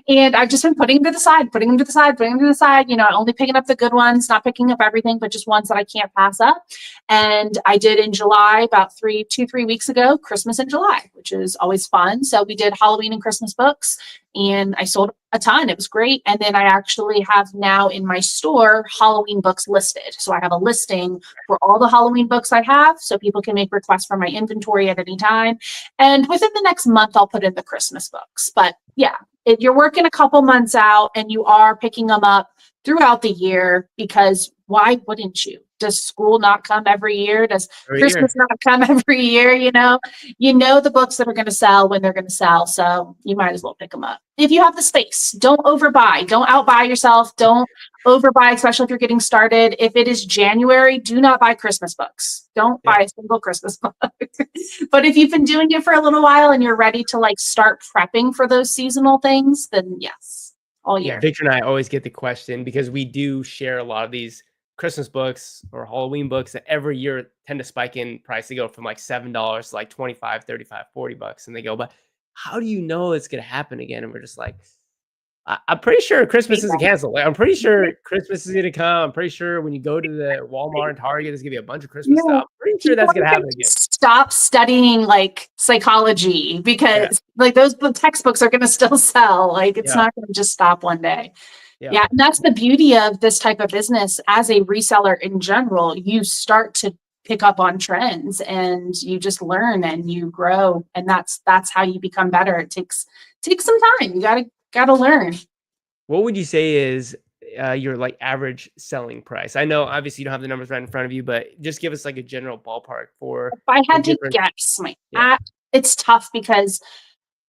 Speaker 1: And I've just been putting them to the side, only picking up the good ones, not picking up everything, but just ones that I can't pass up. And I did in July, about 3 weeks ago, Christmas in July, which is always fun. So we did Halloween and Christmas books, and I sold a ton. It was great. And then I actually have now in my store Halloween books listed. So I have a listing for all the Halloween books I have, so people can make requests from my inventory at any time. And within the next month, I'll put in the Christmas books. But yeah, you're working a couple months out, and you are picking them up throughout the year, because why wouldn't you? Does school not come every year? Does Christmas not come every year? You know the books that are going to sell when they're going to sell. So you might as well pick them up. If you have the space, don't overbuy. Don't outbuy yourself. Don't overbuy, especially if you're getting started. If it is January, do not buy Christmas books. Don't buy a single Christmas book. But if you've been doing it for a little while and you're ready to start prepping for those seasonal things, then yes, all year.
Speaker 2: Yeah, Victor and I always get the question, because we do share a lot of these Christmas books or Halloween books that every year tend to spike in price. They go from like $7 to like 25, 35, 40 bucks. And they go, but how do you know it's going to happen again? And we're just like, I'm pretty sure Christmas isn't canceled. Like, I'm pretty sure Christmas is going to come. I'm pretty sure when you go to the Walmart and Target, there's going to be a bunch of Christmas stuff. I'm pretty sure that's going to happen again.
Speaker 1: Stop studying psychology, because those textbooks are going to still sell. It's not going to just stop one day. Yeah. And that's the beauty of this type of business. As a reseller in general, you start to pick up on trends, and you just learn and you grow. And that's how you become better. It takes some time. You gotta learn.
Speaker 2: What would you say is your average selling price? I know obviously you don't have the numbers right in front of you, but just give us a general ballpark for.
Speaker 1: If I had to guess, it's tough, because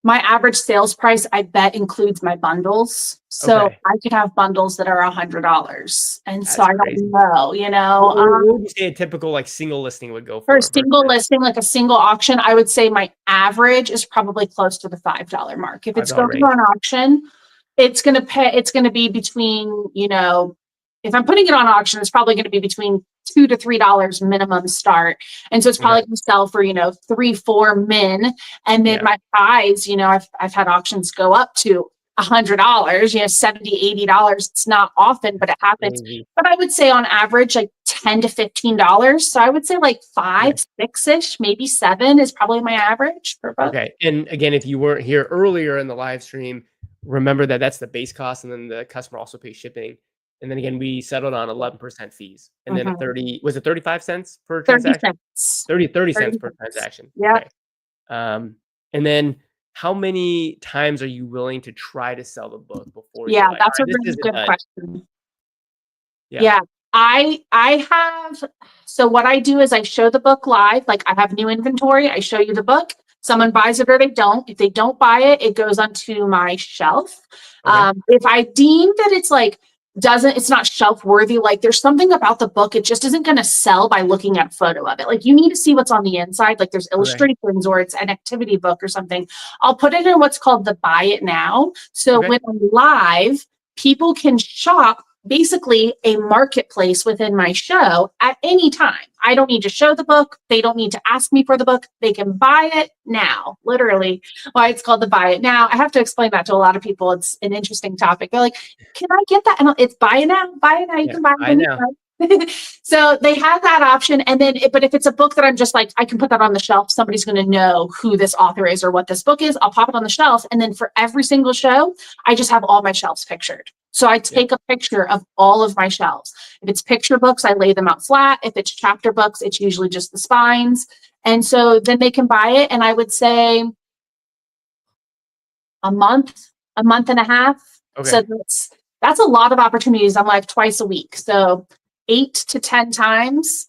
Speaker 1: my average sales price, I bet, includes my bundles. So I could have bundles that are $100. And so I don't know,
Speaker 2: What would you say a typical single listing would go for?
Speaker 1: For a single listing, a single auction, I would say my average is probably close to the $5 mark. If it's going on auction, it's going to be between, if I'm putting it on auction, it's probably going to be between $2 to $3 minimum start. And so it's probably going to sell for, 3-4 min. And then my highs, I've had auctions go up to $100, $70, $80. It's not often, but it happens. But I would say on average, $10 to $15. So I would say 5, 6-ish, maybe 7 is probably my average for both.
Speaker 2: Okay. And again, if you weren't here earlier in the live stream, remember that that's the base cost, and then the customer also pays shipping. And then again, we settled on 11% fees, and then was it 35 cents per transaction? 30 cents per transaction.
Speaker 1: Yeah.
Speaker 2: Okay. And then how many times are you willing to try to sell the book before?
Speaker 1: Yeah, that's a really good question. Yeah. I have, so what I do is I show the book live. I have new inventory. I show you the book. Someone buys it or they don't. If they don't buy it, it goes onto my shelf. If I deem that it's not shelf worthy, there's something about the book, it just isn't going to sell by looking at a photo of it. You need to see what's on the inside, there's illustrations or it's an activity book or something. I'll put it in what's called the buy it now. So when I'm live, people can shop basically a marketplace within my show at any time. I don't need to show the book. They don't need to ask me for the book. They can buy it now, literally. Why it's called the buy it now. I have to explain that to a lot of people. It's an interesting topic. They're like, can I get that? And it's buy it now, buy it now. You can buy it now. So they have that option. And then, but if it's a book that I'm just I can put that on the shelf. Somebody's going to know who this author is or what this book is. I'll pop it on the shelf. And then for every single show, I just have all my shelves pictured. So I take a picture of all of my shelves. If it's picture books, I lay them out flat. If it's chapter books, it's usually just the spines. And so then they can buy it. And I would say a month and a half. Okay. So that's a lot of opportunities. I'm twice a week. So 8 to 10 times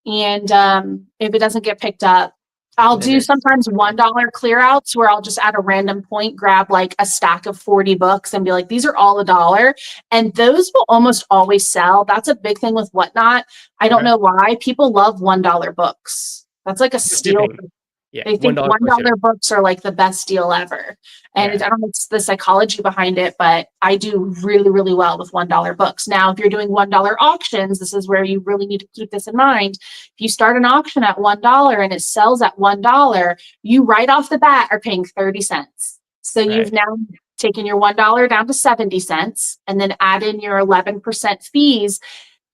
Speaker 1: And if it doesn't get picked up, I'll
Speaker 2: Then
Speaker 1: do
Speaker 2: it's
Speaker 1: sometimes $1 clear outs where I'll just at a random point grab like a stack of 40 books and be like, these are all $1. And those will almost always sell. That's a big thing with WhatNot. I don't
Speaker 2: okay.
Speaker 1: know why people love $1 books. That's like a
Speaker 2: The
Speaker 1: steal.
Speaker 2: shipping. Yeah,
Speaker 1: They think
Speaker 2: $1 plus shipping.
Speaker 1: $1 books are like the best deal ever. And
Speaker 2: Yeah.
Speaker 1: I don't know it's the psychology behind it, but I do really, really well with $1 books. Now, if you're doing $1 auctions, this is where you really need to keep this in mind. If you start an auction at $1 and it sells at $1, you right off the bat are paying 30 cents. So you've
Speaker 2: Right.
Speaker 1: now taken your $1 down to 70 cents and then add in your 11% fees.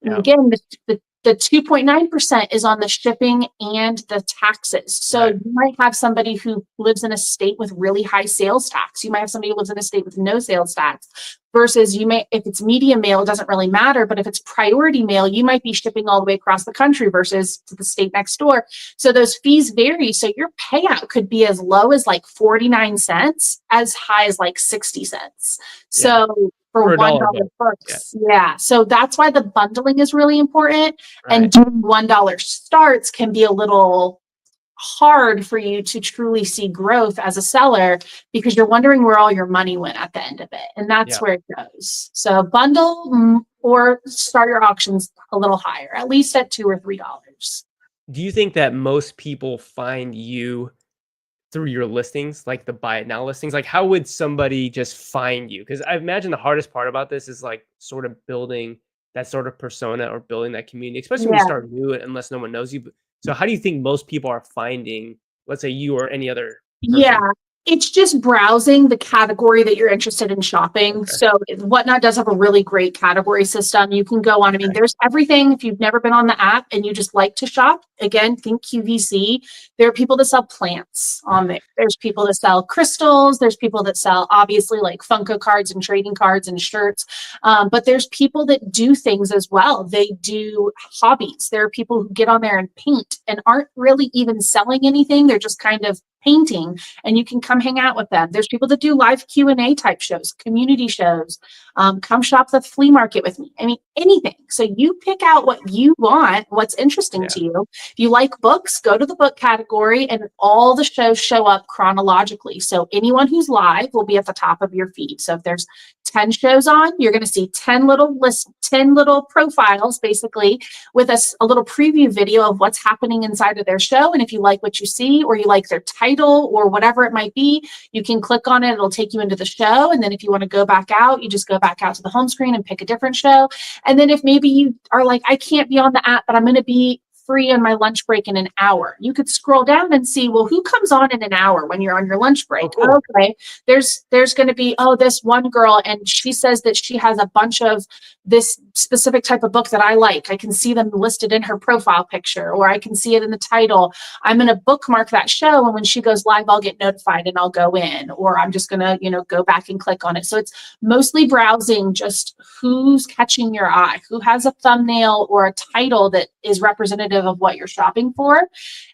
Speaker 1: And
Speaker 2: Yeah.
Speaker 1: again, the 2.9% is on the shipping and the taxes. So
Speaker 2: Right.
Speaker 1: you might have somebody who lives in a state with really high sales tax. You might have somebody who lives in a state with no sales tax. Versus you may, if it's media mail, it doesn't really matter. But if it's priority mail, you might be shipping all the way across the country versus to the state next door. So those fees vary. So your payout could be as low as like 49 cents, as high as like 60 cents.
Speaker 2: Yeah.
Speaker 1: So for
Speaker 2: For a
Speaker 1: $1
Speaker 2: dollar book.
Speaker 1: books. Yeah. So that's why the bundling is really important.
Speaker 2: Right.
Speaker 1: And doing $1 starts can be a little hard for you to truly see growth as a seller because you're wondering where all your money went at the end of it. And that's
Speaker 2: Yeah.
Speaker 1: where it goes. So bundle or start your auctions a little higher, at least at $2 or $3.
Speaker 2: Do you think that most people find you through your listings, like the buy it now listings? Like, how would somebody just find you? Because I imagine the hardest part about this is like sort of building that sort of persona or building that community, especially when you
Speaker 1: Yeah.
Speaker 2: start new unless no one knows you. So how do you think most people are finding, let's say, you or any other
Speaker 1: Yeah.
Speaker 2: person?
Speaker 1: It's just browsing the category that you're interested in shopping.
Speaker 2: Okay.
Speaker 1: So WhatNot does have a really great category system. You can go on. I mean, there's everything. If you've never been on the app and you just like to shop, again, think QVC. There are people that sell plants on there. There's people that sell crystals. There's people that sell obviously like Funko cards and trading cards and shirts. But there's people that do things as well. They do hobbies. There are people who get on there and paint and aren't really even selling anything. They're just kind of painting, and you can come hang out with them. There's people that do live Q&A type shows, community shows. Come shop the flea market with me. I mean, anything. So you pick out what you want, what's interesting to you. If you like books, go to the book category, and all the shows show up chronologically. So anyone who's live will be at the top of your feed. So if there's 10 shows on, you're going to see 10 little lists, 10 little profiles basically with a little preview video of what's happening inside of their show. And if you like what you see or you like their title or whatever it might be, you can click on it. It'll take you into the show. And then if you want to go back out, you just go back out to the home screen and pick a different show. And then if maybe you are like, I can't be on the app, but I'm going to be free on my lunch break in an hour. You could scroll down and see, well, who comes on in an hour when you're on your lunch break?
Speaker 2: Oh, cool.
Speaker 1: Okay, there's going to be, this one girl, and she says that she has a bunch of this specific type of book that I like. I can see them listed in her profile picture, or I can see it in the title. I'm going to bookmark that show, and when she goes live, I'll get notified and I'll go in, or I'm just going to, go back and click on it. So it's mostly browsing just who's catching your eye, who has a thumbnail or a title that is representative of what you're shopping for.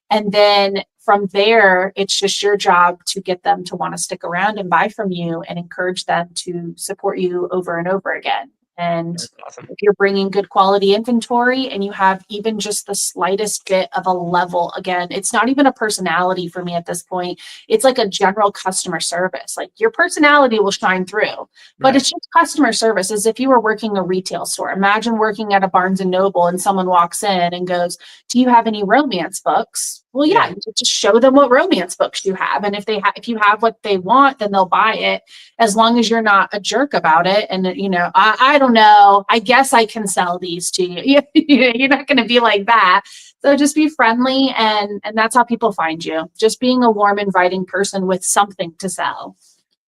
Speaker 1: And then from there, it's just your job to get them to want to stick around and buy from you and encourage them to support you over and over again. And
Speaker 2: That's awesome.
Speaker 1: if you're bringing good quality inventory and you have even just the slightest bit of a level, again, it's not even a personality for me at this point. It's like a general customer service. Like your personality will shine through, but it's just customer service. As if you were working a retail store. Imagine working at a Barnes and Noble and someone walks in and goes, "Do you have any romance books?" Well, yeah, you just show them what romance books you have. And if you have what they want, then they'll buy it, as long as you're not a jerk about it. And, I don't know, I guess I can sell these to you. You're not going to be like that. So just be friendly. And that's how people find you. Just being a warm, inviting person with something to sell.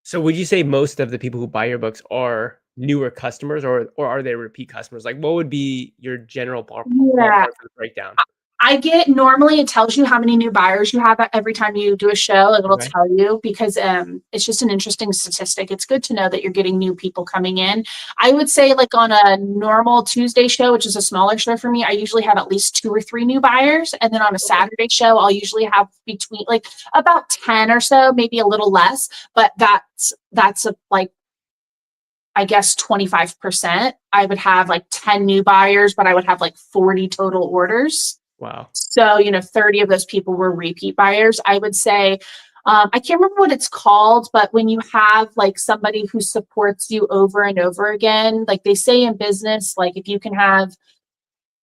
Speaker 2: So would you say most of the people who buy your books are newer customers, or are they repeat customers? Like, what would be your general ballpark for the breakdown?
Speaker 1: Normally it tells you how many new buyers you have every time you do a show. It'll tell you, because it's just an interesting statistic. It's good to know that you're getting new people coming in. I would say, like, on a normal Tuesday show, which is a smaller show for me, I usually have at least 2 or 3 new buyers. And then on a Saturday show, I'll usually have between like about 10 or so, maybe a little less, but that's like, I guess 25%. I would have like 10 new buyers, but I would have like 40 total orders.
Speaker 2: Wow.
Speaker 1: So, 30 of those people were repeat buyers. I would say, I can't remember what it's called, but when you have like somebody who supports you over and over again, like they say in business, like if you can have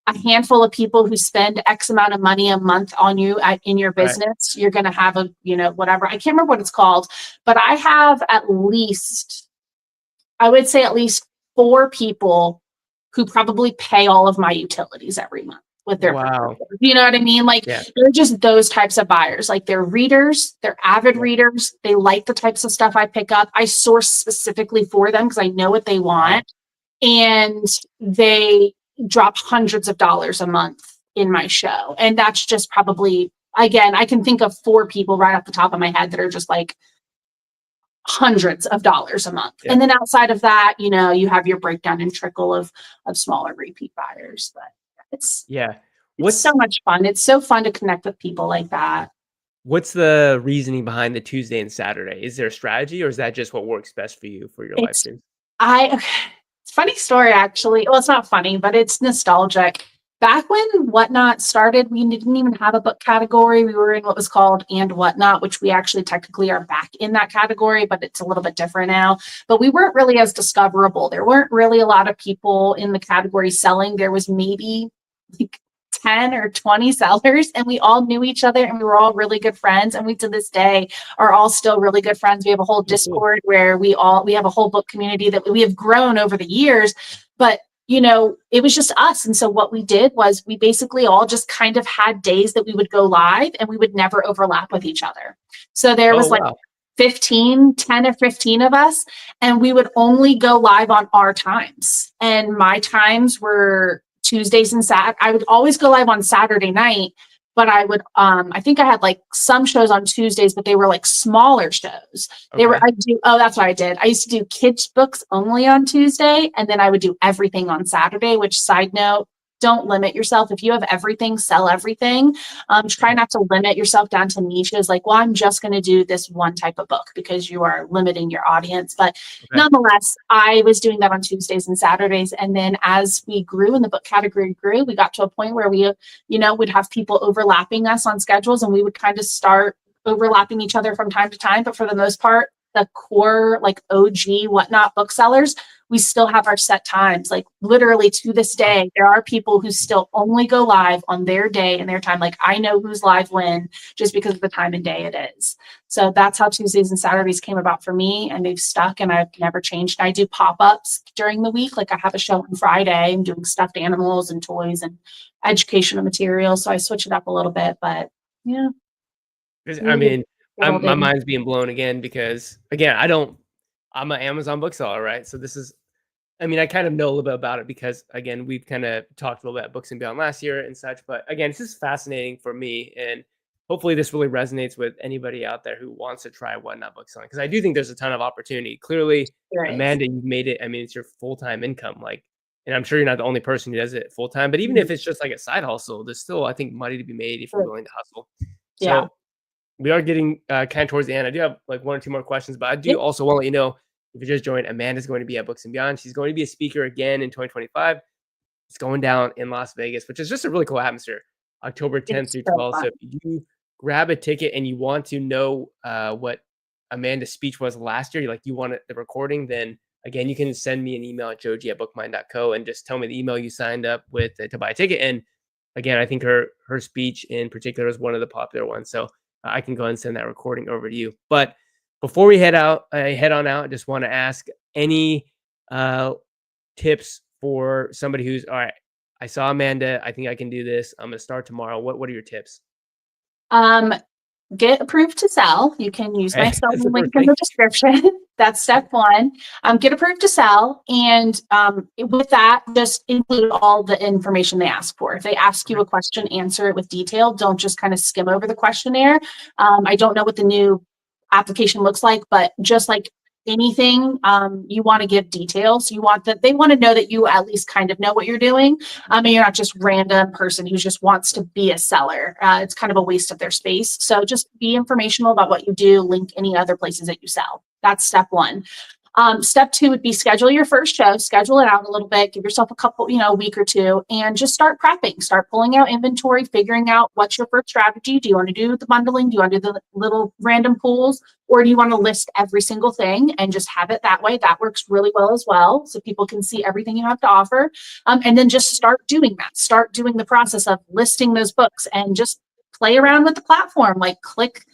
Speaker 1: a handful of people who spend X amount of money a month on you in your
Speaker 2: Right.
Speaker 1: business, you're going to have whatever. I can't remember what it's called, but I have I would say at least 4 people who probably pay all of my utilities every month with their
Speaker 2: Wow.
Speaker 1: purchases. You know what I mean? Like
Speaker 2: Yeah.
Speaker 1: they're just those types of buyers. Like they're readers, they're avid
Speaker 2: Yeah.
Speaker 1: readers. They like the types of stuff I pick up. I source specifically for them because I know what they
Speaker 2: Wow.
Speaker 1: want. And they drop hundreds of dollars a month in my show. And that's just probably, again, I can think of 4 people right off the top of my head that are just like hundreds of dollars a month.
Speaker 2: Yeah.
Speaker 1: And then outside of that, you have your breakdown and trickle of smaller repeat buyers. But it's
Speaker 2: Yeah.
Speaker 1: it's so much fun. It's so fun to connect with people like that.
Speaker 2: What's the reasoning behind the Tuesday and Saturday? Is there a strategy, or is that just what works best for you for your live
Speaker 1: It's
Speaker 2: streams?
Speaker 1: it's a funny story actually. Well, it's not funny, but it's nostalgic. Back when WhatNot started, we didn't even have a book category. We were in what was called and WhatNot, which we actually technically are back in that category, but it's a little bit different now. But we weren't really as discoverable. There weren't really a lot of people in the category selling. There was maybe like 10 or 20 sellers, and we all knew each other and we were all really good friends. And we to this day are all still really good friends. We have a whole
Speaker 2: Oh, cool.
Speaker 1: Discord where we have a whole book community that we have grown over the years. But it was just us. And so what we did was we basically all just kind of had days that we would go live and we would never overlap with each other. So there
Speaker 2: Oh,
Speaker 1: was like
Speaker 2: wow.
Speaker 1: 10 or 15 of us, and we would only go live on our times. And my times were Tuesdays and Saturdays. I would always go live on Saturday night, but I would, I think I had like some shows on Tuesdays, but they were like smaller shows.
Speaker 2: Okay.
Speaker 1: That's what I did. I used to do kids books only on Tuesday, and then I would do everything on Saturday, which, side note, don't limit yourself. If you have everything, sell everything. Try not to limit yourself down to niches like, well, I'm just going to do this one type of book, because you are limiting your audience. But
Speaker 2: Okay.
Speaker 1: nonetheless, I was doing that on Tuesdays and Saturdays. And then as we grew and the book category grew, we got to a point where we, would have people overlapping us on schedules, and we would kind of start overlapping each other from time to time. But for the most part, the core, like OG WhatNot booksellers, we still have our set times. Like literally to this day, there are people who still only go live on their day and their time. Like I know who's live when, just because of the time and day it is. So that's how Tuesdays and Saturdays came about for me, and they've stuck, and I've never changed. I do pop-ups during the week. Like I have a show on Friday. I'm doing stuffed animals and toys and educational materials. So I switch it up a little bit, but yeah.
Speaker 2: I mean, my mind's being blown again because, again, I'm an Amazon bookseller, right? So this is, I kind of know a little bit about it because, again, we've kind of talked a little bit at Books and Beyond last year and such. But again, it's just fascinating for me, and hopefully this really resonates with anybody out there who wants to try WhatNot bookselling, because I do think there's a ton of opportunity. Clearly, Amanda, you've made it. It's your full-time income, and I'm sure you're not the only person who does it full-time. But even if it's just like a side hustle, there's still, I think, money to be made if you're willing to hustle.
Speaker 1: Yeah.
Speaker 2: So we are getting kind of towards the end. I do have like 1 or 2 more questions, but I do also want to let you know, if you just joined, Amanda's going to be at Books and Beyond. She's going to be a speaker again in 2025. It's going down in Las Vegas, which is just a really cool atmosphere, October 10th through 12th. So if you grab a ticket and you want to know what Amanda's speech was last year, you want the recording, then again, you can send me an email at joji@bookmind.co and just tell me the email you signed up with to buy a ticket. And again, I think her speech in particular is one of the popular ones. So I can go ahead and send that recording over to you. But before we head on out, I just want to ask any tips for somebody who's, all right, I saw Amanda, I think I can do this, I'm going to start tomorrow. What are your tips?
Speaker 1: Get approved to sell. You can use my
Speaker 2: That's the
Speaker 1: link
Speaker 2: first
Speaker 1: in
Speaker 2: thing.
Speaker 1: the description. That's step 1. Get approved to sell. And with that, just include all the information they ask for. If they ask you a question, answer it with detail. Don't just kind of skim over the questionnaire. I don't know what the new application looks like, but just like anything, you want to give details. They want to know that you at least kind of know what you're doing. And you're not just random person who just wants to be a seller. It's kind of a waste of their space. So just be informational about what you do, link any other places that you sell. That's step 1. Step 2 would be schedule your first show, schedule it out a little bit, give yourself a couple, a week or two, and just start prepping, start pulling out inventory, figuring out what's your first strategy. Do you want to do the bundling? Do you want to do the little random pools? Or do you want to list every single thing and just have it that way? That works really well as well. So people can see everything you have to offer. And then just start doing that. Start doing the process of listing those books and just play around with the platform, like click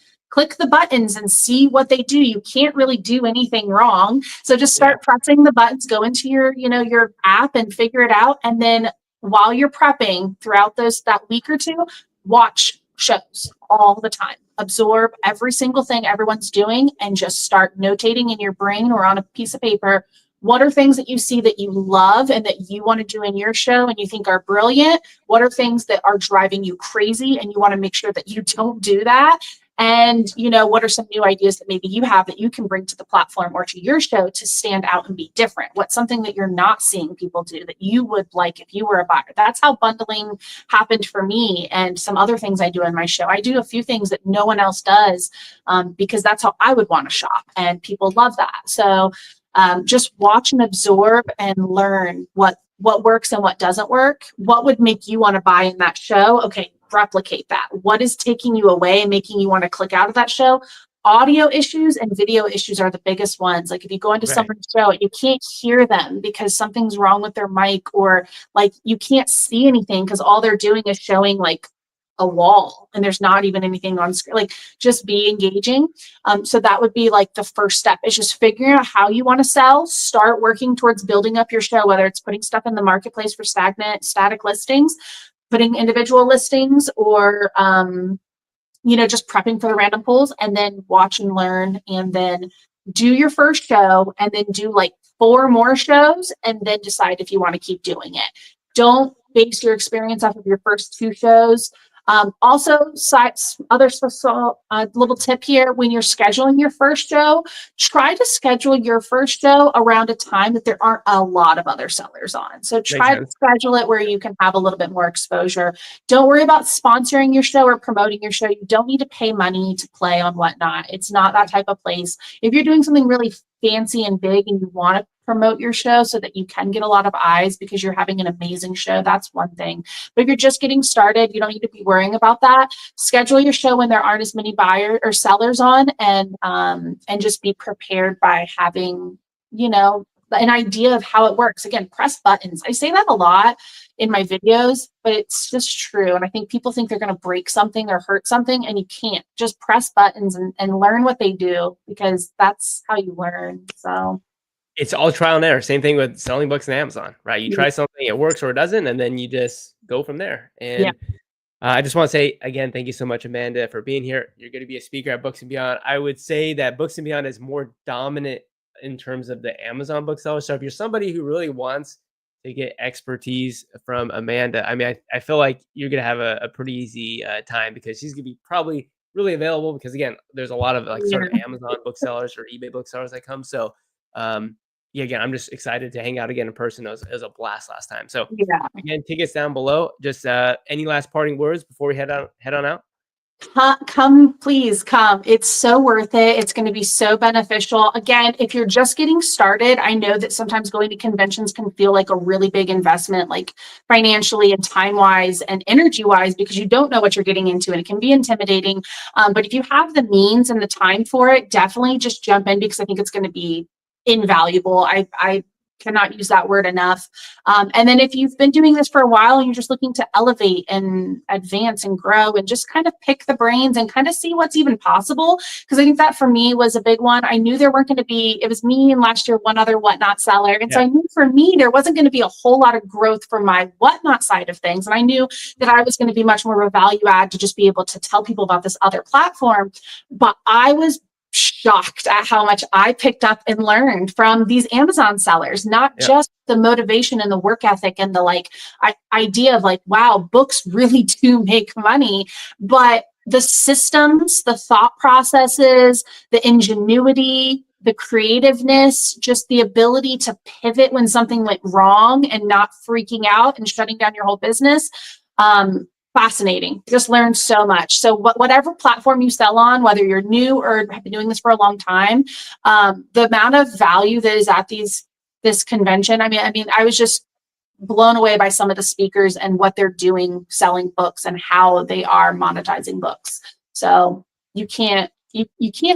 Speaker 1: the buttons and see what they do. You can't really do anything wrong. So just start pressing the buttons, go into your app and figure it out. And then while you're prepping throughout that week or two, watch shows all the time. Absorb every single thing everyone's doing and just start notating in your brain or on a piece of paper. What are things that you see that you love and that you want to do in your show and you think are brilliant? What are things that are driving you crazy and you want to make sure that you don't do that? And, what are some new ideas that maybe you have that you can bring to the platform or to your show to stand out and be different? What's something that you're not seeing people do that you would like if you were a buyer? That's how bundling happened for me and some other things I do in my show. I do a few things that no one else does because that's how I would want to shop, and people love that. So just watch and absorb and learn what works and what doesn't work. What would make you want to buy in that show? Okay, replicate that. What is taking you away and making you want to click out of that show? Audio issues and video issues are the biggest ones. Like if you go into someone's show, you can't hear them because something's wrong with their mic, or like you can't see anything because all they're doing is showing like a wall and there's not even anything on screen. Like just be engaging. So that would be like the first step, is just figuring out how you want to sell. Start working towards building up your show, whether it's putting stuff in the marketplace for static listings, putting individual listings, or just prepping for the random pools, and then watch and learn, and then do your first show, and then do like 4 more shows, and then decide if you want to keep doing it. Don't base your experience off of your first 2 shows. Also, little tip here: when you're scheduling your first show, try to schedule your first show around a time that there aren't a lot of other sellers on. So try to schedule it where you can have a little bit more exposure. Don't worry about sponsoring your show or promoting your show. You don't need to pay money to play on WhatNot. It's not that type of place. If you're doing something really fancy and big and you want to promote your show so that you can get a lot of eyes because you're having an amazing show, that's one thing. But if you're just getting started, you don't need to be worrying about that. Schedule your show when there aren't as many buyers or sellers on, and just be prepared by having, an idea of how it works. Again, press buttons. I say that a lot in my videos, but it's just true. And I think people think they're going to break something or hurt something, and you can't. Just press buttons and learn what they do, because that's how you learn. So
Speaker 2: it's all trial and error. Same thing with selling books on Amazon, right? You try something, it works or it doesn't, and then you just go from there. And I just want to say again, thank you so much, Amanda, for being here. You're going to be a speaker at Books and Beyond. I would say that Books and Beyond is more dominant in terms of the Amazon bookseller. So if you're somebody who really wants to get expertise from Amanda, I mean, I feel like you're going to have a pretty easy time, because she's going to be probably really available, because again, there's a lot of like sort of Amazon booksellers or eBay booksellers that come. So again, I'm just excited to hang out again in person. It was a blast last time. So again, tickets down below. Just any last parting words before we head on out?
Speaker 1: Come, please come. It's so worth it. It's going to be so beneficial. Again, if you're just getting started, I know that sometimes going to conventions can feel like a really big investment, like financially and time-wise and energy-wise, because you don't know what you're getting into and it can be intimidating. But if you have the means and the time for it, definitely just jump in, because I think it's going to be invaluable. I cannot use that word enough. And then if you've been doing this for a while and you're just looking to elevate and advance and grow and just kind of pick the brains and kind of see what's even possible, because I think that for me was a big one. I knew there weren't going to be, it was me and last year one other WhatNot seller. And so I knew for me, there wasn't going to be a whole lot of growth for my WhatNot side of things. And I knew that I was going to be much more of a value add to just be able to tell people about this other platform. But I was shocked at how much I picked up and learned from these Amazon sellers, not just the motivation and the work ethic and the idea of wow, books really do make money, but the systems, the thought processes, the ingenuity, the creativeness, just the ability to pivot when something went wrong and not freaking out and shutting down your whole business. fascinating. Just learned so much. So whatever platform you sell on, whether you're new or have been doing this for a long time, the amount of value that is at this convention. I mean, I was just blown away by some of the speakers and what they're doing selling books and how they are monetizing books. So you can't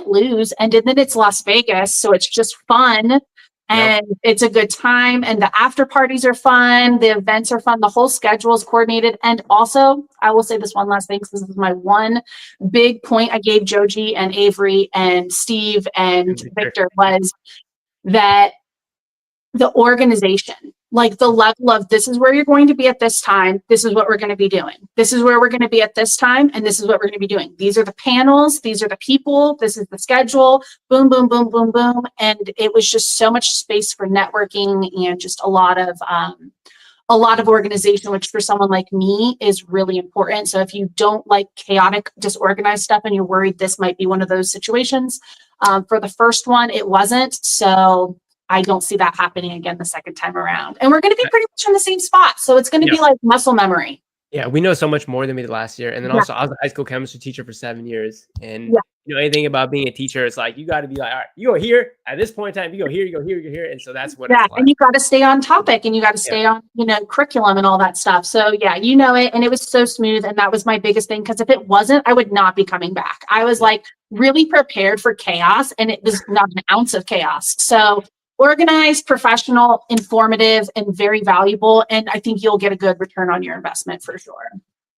Speaker 1: lose. And then it's Las Vegas, so it's just fun. And it's a good time, and the after parties are fun, the events are fun, the whole schedule is coordinated. And also, I will say this one last thing, because this is my one big point I gave Joji and Avery and Steve and Victor, was that the organization, like the level of, this is where you're going to be at this time, this is what we're going to be doing, this is where we're going to be at this time, and this is what we're going to be doing. These are the panels, these are the people, this is the schedule, boom, boom, boom, boom, boom. And it was just so much space for networking and just a lot of organization, which for someone like me is really important. So if you don't like chaotic, disorganized stuff and you're worried this might be one of those situations, for the first one, it wasn't. So I don't see that happening again the second time around. And we're going to be pretty much in the same spot. So it's going to be like muscle memory.
Speaker 2: Yeah, we know so much more than we did last year. And then also, I was a high school chemistry teacher for 7 years. And you know, anything about being a teacher, it's like, you got to be like, all right, you go here at this point in time, you go here, you go here, you go here. And so that's what it's like.
Speaker 1: And you got to stay on topic, and you got to stay on, you know, curriculum and all that stuff. So yeah, you know it. And it was so smooth. And that was my biggest thing, because if it wasn't, I would not be coming back. I was like really prepared for chaos, and it was not an ounce of chaos. So organized, professional, informative, and very valuable. And I think you'll get a good return on your investment for sure.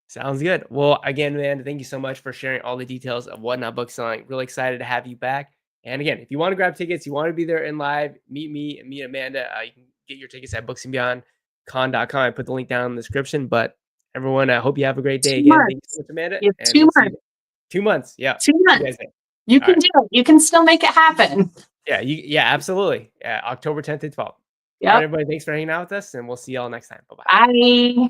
Speaker 2: Sounds good. Well, again, man, thank you so much for sharing all the details of WhatNot Bookselling. Really excited to have you back. And again, if you want to grab tickets, you want to be there in live, meet me and meet Amanda. You can get your tickets at booksandbeyondcon.com. I put the link down in the description. But everyone, I hope you have a great day. Again, thank you so much, Amanda.
Speaker 1: You have 2 months.
Speaker 2: 2 months. Yeah.
Speaker 1: 2 months. You can do it. You can still make it happen.
Speaker 2: Yeah, absolutely. Yeah, October 10th to 12th.
Speaker 1: Yeah.
Speaker 2: All right, everybody, thanks for hanging out with us, and we'll see y'all next time. Bye-bye.
Speaker 1: Bye.